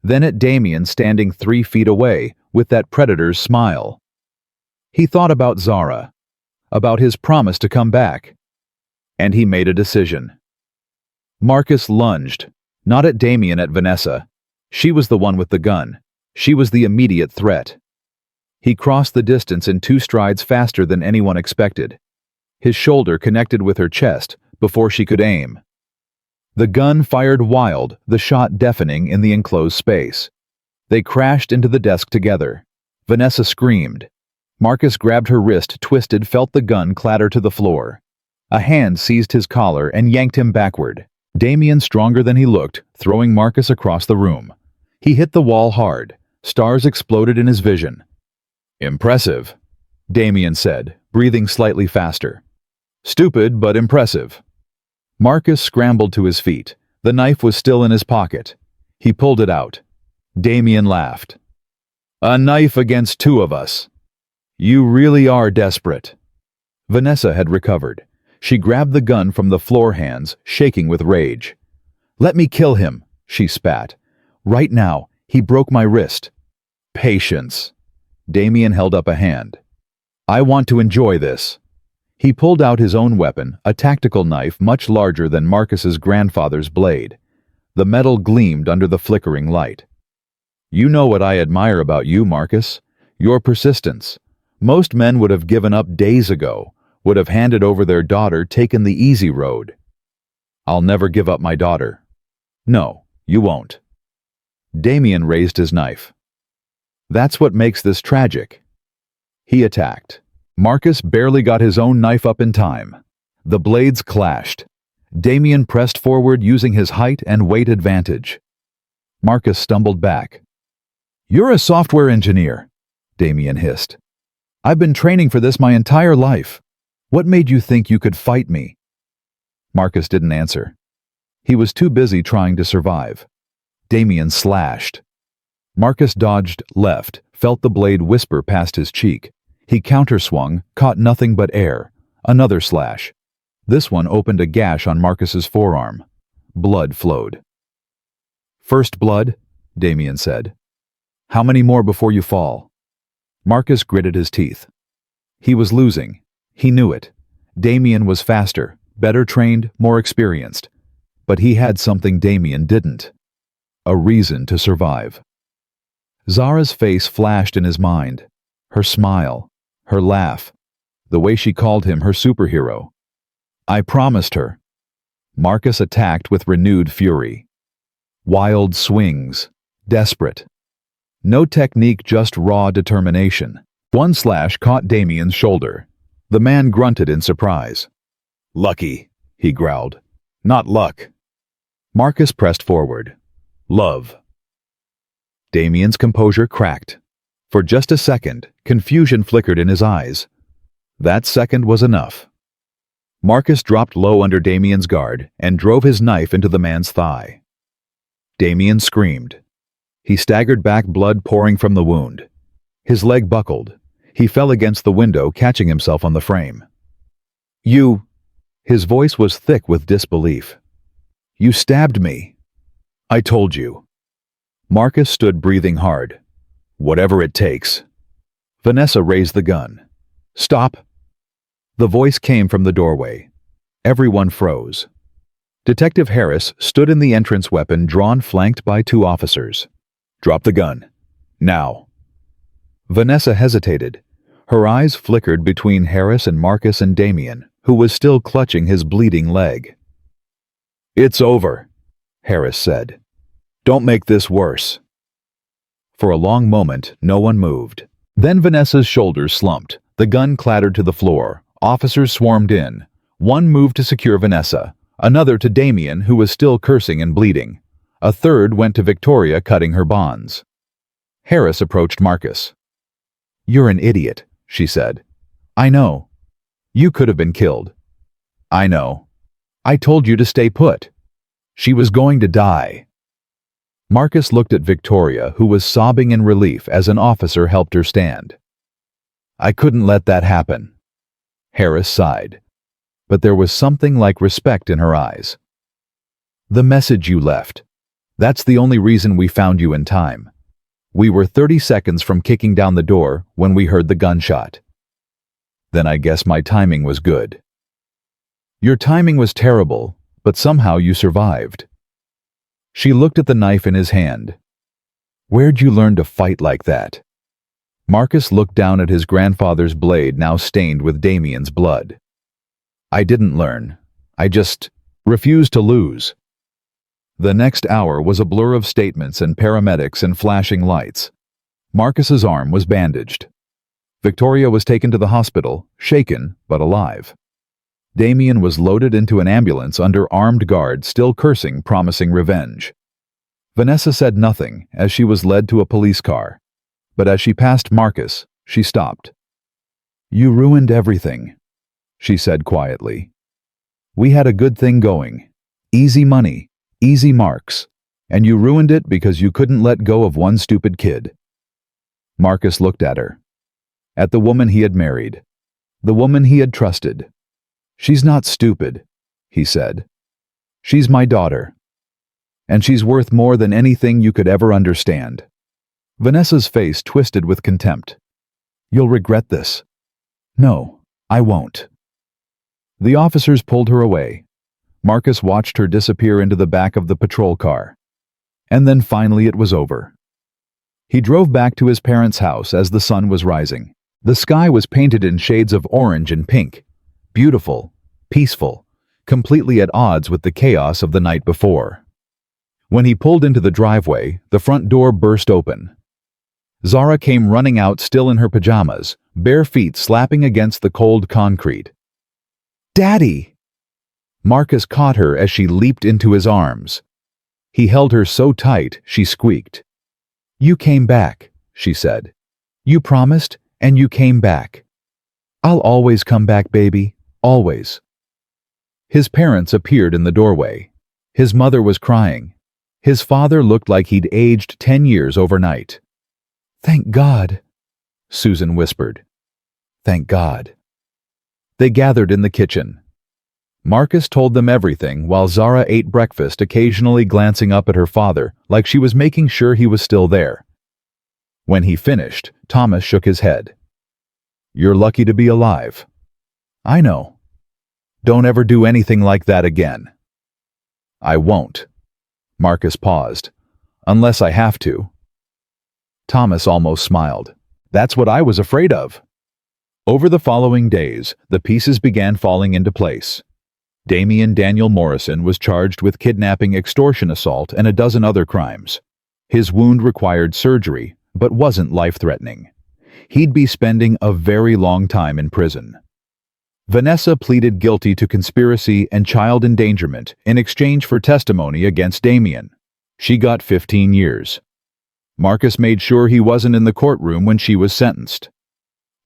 then at Damien standing 3 feet away with that predator's smile. He thought about Zara, about his promise to come back, and he made a decision. Marcus lunged, not at Damien, at Vanessa. She was the one with the gun. She was the immediate threat. He crossed the distance in 2 strides faster than anyone expected. His shoulder connected with her chest before she could aim. The gun fired wild, the shot deafening in the enclosed space. They crashed into the desk together. Vanessa screamed. Marcus grabbed her wrist, twisted, felt the gun clatter to the floor. A hand seized his collar and yanked him backward. Damien, stronger than he looked, throwing Marcus across the room. He hit the wall hard. Stars exploded in his vision. Impressive, Damien said, breathing slightly faster. Stupid, but impressive. Marcus scrambled to his feet. The knife was still in his pocket. He pulled it out. Damien laughed. A knife against 2 of us. You really are desperate. Vanessa had recovered. She grabbed the gun from the floor hands, shaking with rage. Let me kill him, she spat. Right now, he broke my wrist. Patience. Damien held up a hand. I want to enjoy this. He pulled out his own weapon, a tactical knife much larger than Marcus's grandfather's blade. The metal gleamed under the flickering light. You know what I admire about you, Marcus? Your persistence. Most men would have given up days ago, would have handed over their daughter, taken the easy road. I'll never give up my daughter. No, you won't. Damien raised his knife. That's what makes this tragic. He attacked. Marcus barely got his own knife up in time. The blades clashed. Damien pressed forward using his height and weight advantage. Marcus stumbled back. You're a software engineer, Damien hissed. I've been training for this my entire life. What made you think you could fight me? Marcus didn't answer. He was too busy trying to survive. Damien slashed. Marcus dodged left, felt the blade whisper past his cheek. He counterswung, caught nothing but air. Another slash. This one opened a gash on Marcus's forearm. Blood flowed. First blood, Damien said. How many more before you fall? Marcus gritted his teeth. He was losing. He knew it. Damien was faster, better trained, more experienced. But he had something Damien didn't. A reason to survive. Zara's face flashed in his mind. Her smile. Her laugh. The way she called him her superhero. I promised her. Marcus attacked with renewed fury. Wild swings. Desperate. No technique, just raw determination. One slash caught Damien's shoulder. The man grunted in surprise. Lucky, he growled. Not luck. Marcus pressed forward. Love. Damien's composure cracked. For just a second, confusion flickered in his eyes. That second was enough. Marcus dropped low under Damien's guard and drove his knife into the man's thigh. Damien screamed. He staggered back, blood pouring from the wound. His leg buckled. He fell against the window, catching himself on the frame. You... His voice was thick with disbelief. You stabbed me. I told you. Marcus stood breathing hard. Whatever it takes. Vanessa raised the gun. Stop. The voice came from the doorway. Everyone froze. Detective Harris stood in the entrance, weapon drawn, flanked by 2 officers. Drop the gun. Now. Vanessa hesitated. Her eyes flickered between Harris and Marcus and Damien, who was still clutching his bleeding leg. It's over, Harris said. Don't make this worse. For a long moment, no one moved. Then Vanessa's shoulders slumped. The gun clattered to the floor. Officers swarmed in. One moved to secure Vanessa. Another to Damien, who was still cursing and bleeding. A third went to Victoria, cutting her bonds. Harris approached Marcus. "You're an idiot," she said. "I know. You could have been killed." "I know. I told you to stay put. She was going to die." Marcus looked at Victoria, who was sobbing in relief as an officer helped her stand. "I couldn't let that happen." Harris sighed, but there was something like respect in her eyes. "The message you left. That's the only reason we found you in time. We were 30 seconds from kicking down the door when we heard the gunshot." "Then I guess my timing was good." "Your timing was terrible, but somehow you survived." She looked at the knife in his hand. "Where'd you learn to fight like that?" Marcus looked down at his grandfather's blade, now stained with Damien's blood. "I didn't learn. I just refused to lose." The next hour was a blur of statements and paramedics and flashing lights. Marcus's arm was bandaged. Victoria was taken to the hospital, shaken but alive. Damien was loaded into an ambulance under armed guards, still cursing, promising revenge. Vanessa said nothing as she was led to a police car, but as she passed Marcus, she stopped. "You ruined everything," she said quietly. "We had a good thing going. Easy money, easy marks, and you ruined it because you couldn't let go of one stupid kid." Marcus looked at her, at the woman he had married, the woman he had trusted. "She's not stupid," he said. "She's my daughter. And she's worth more than anything you could ever understand." Vanessa's face twisted with contempt. "You'll regret this." "No, I won't." The officers pulled her away. Marcus watched her disappear into the back of the patrol car. And then finally it was over. He drove back to his parents' house as the sun was rising. The sky was painted in shades of orange and pink. Beautiful, peaceful, completely at odds with the chaos of the night before. When he pulled into the driveway, the front door burst open. Zara came running out, still in her pajamas, bare feet slapping against the cold concrete. "Daddy!" Marcus caught her as she leaped into his arms. He held her so tight she squeaked. "You came back," she said. "You promised, and you came back." "I'll always come back, baby, always." His parents appeared in the doorway. His mother was crying. His father looked like he'd aged 10 years overnight. "Thank God," Susan whispered. "Thank God." They gathered in the kitchen. Marcus told them everything while Zara ate breakfast, occasionally glancing up at her father like she was making sure he was still there. When he finished, Thomas shook his head. "You're lucky to be alive." "I know. Don't ever do anything like that again." "I won't." Marcus paused. "Unless I have to." Thomas almost smiled. "That's what I was afraid of." Over the following days, the pieces began falling into place. Damien Daniel Morrison was charged with kidnapping, extortion, assault, and a dozen other crimes. His wound required surgery, but wasn't life-threatening. He'd be spending a very long time in prison. Vanessa pleaded guilty to conspiracy and child endangerment in exchange for testimony against Damien. She got 15 years. Marcus made sure he wasn't in the courtroom when she was sentenced.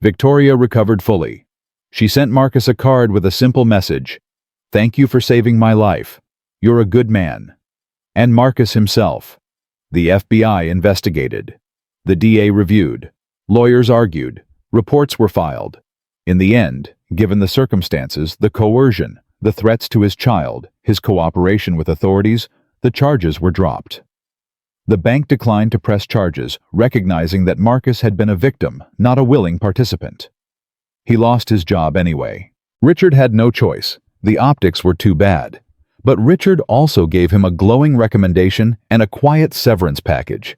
Victoria recovered fully. She sent Marcus a card with a simple message: "Thank you for saving my life. You're a good man." And Marcus himself. The FBI investigated. The DA reviewed. Lawyers argued. Reports were filed. In the end, given the circumstances, the coercion, the threats to his child, his cooperation with authorities, the charges were dropped. The bank declined to press charges, recognizing that Marcus had been a victim, not a willing participant. He lost his job anyway. Richard had no choice. The optics were too bad. But Richard also gave him a glowing recommendation and a quiet severance package.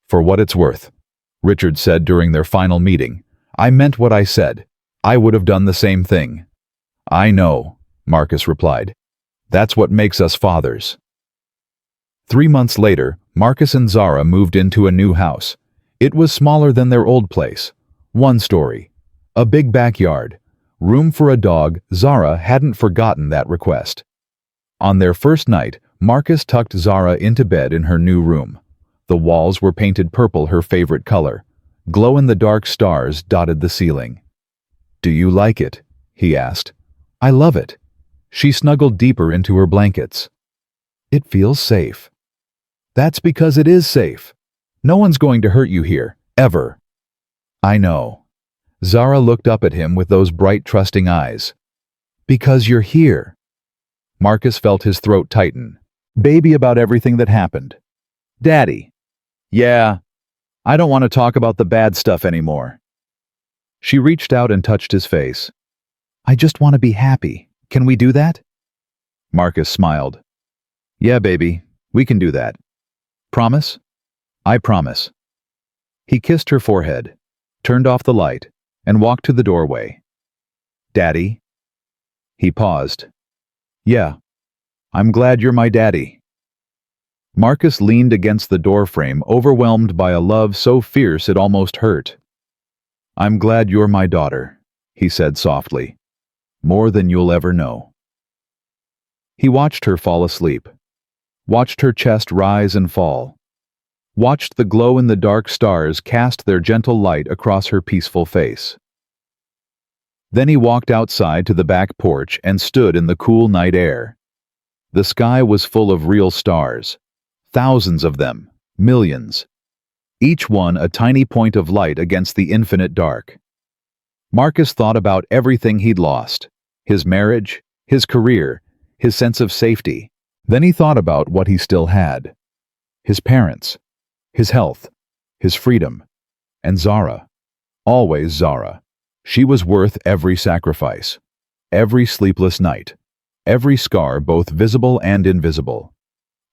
"For what it's worth," Richard said during their final meeting, "I meant what I said. I would have done the same thing." "I know," Marcus replied. "That's what makes us fathers." 3 months later, Marcus and Zara moved into a new house. It was smaller than their old place. 1 story. A big backyard. Room for a dog. Zara hadn't forgotten that request. On their first night, Marcus tucked Zara into bed in her new room. The walls were painted purple, her favorite color. Glow-in-the-dark stars dotted the ceiling. "Do you like it?" he asked. "I love it." She snuggled deeper into her blankets. "It feels safe." "That's because it is safe. No one's going to hurt you here, ever." "I know." Zara looked up at him with those bright, trusting eyes. "Because you're here." Marcus felt his throat tighten. "Baby, about everything that happened." "Daddy." "Yeah, I don't want to talk about the bad stuff anymore." She reached out and touched his face. "I just want to be happy. Can we do that?" Marcus smiled. "Yeah, baby, we can do that. Promise?" "I promise." He kissed her forehead, turned off the light, and walked to the doorway. "Daddy?" He paused. "Yeah, I'm glad you're my daddy." Marcus leaned against the doorframe, overwhelmed by a love so fierce it almost hurt. "I'm glad you're my daughter," he said softly. "More than you'll ever know." He watched her fall asleep, watched her chest rise and fall, watched the glow-in-the-dark stars cast their gentle light across her peaceful face. Then he walked outside to the back porch and stood in the cool night air. The sky was full of real stars, thousands of them, millions, each one a tiny point of light against the infinite dark. Marcus thought about everything he'd lost, his marriage, his career, his sense of safety. Then he thought about what he still had. His parents, his health, his freedom, and Zara. Always Zara. She was worth every sacrifice, every sleepless night, every scar both visible and invisible.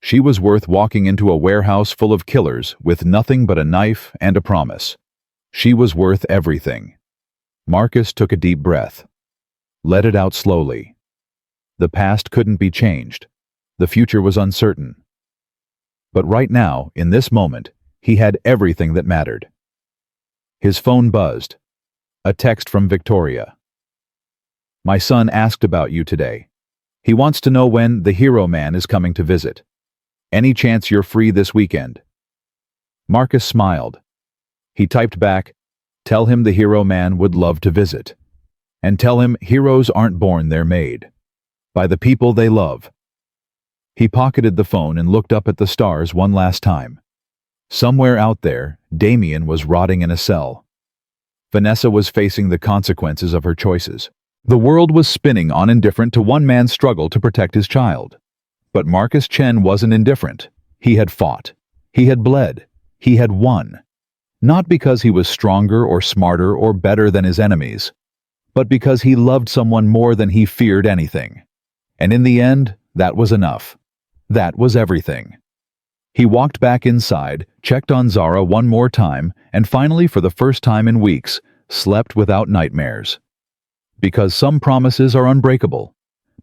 She was worth walking into a warehouse full of killers with nothing but a knife and a promise. She was worth everything. Marcus took a deep breath. Let it out slowly. The past couldn't be changed. The future was uncertain. But right now, in this moment, he had everything that mattered. His phone buzzed. A text from Victoria. "My son asked about you today. He wants to know when the hero man is coming to visit. Any chance you're free this weekend?" Marcus smiled. He typed back, "Tell him the hero man would love to visit. And tell him heroes aren't born, they're made. By the people they love." He pocketed the phone and looked up at the stars one last time. Somewhere out there, Damien was rotting in a cell. Vanessa was facing the consequences of her choices. The world was spinning on indifferent to one man's struggle to protect his child. But Marcus Chen wasn't indifferent. He had fought. He had bled. He had won. Not because he was stronger or smarter or better than his enemies, but because he loved someone more than he feared anything. And in the end, that was enough. That was everything. He walked back inside, checked on Zara one more time, and finally, for the first time in weeks, slept without nightmares. Because some promises are unbreakable.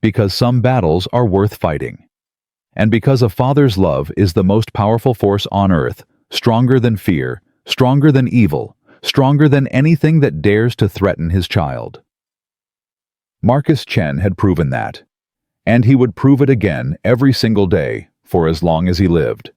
Because some battles are worth fighting. And because a father's love is the most powerful force on earth, stronger than fear, stronger than evil, stronger than anything that dares to threaten his child. Marcus Chen had proven that. And he would prove it again every single day for as long as he lived.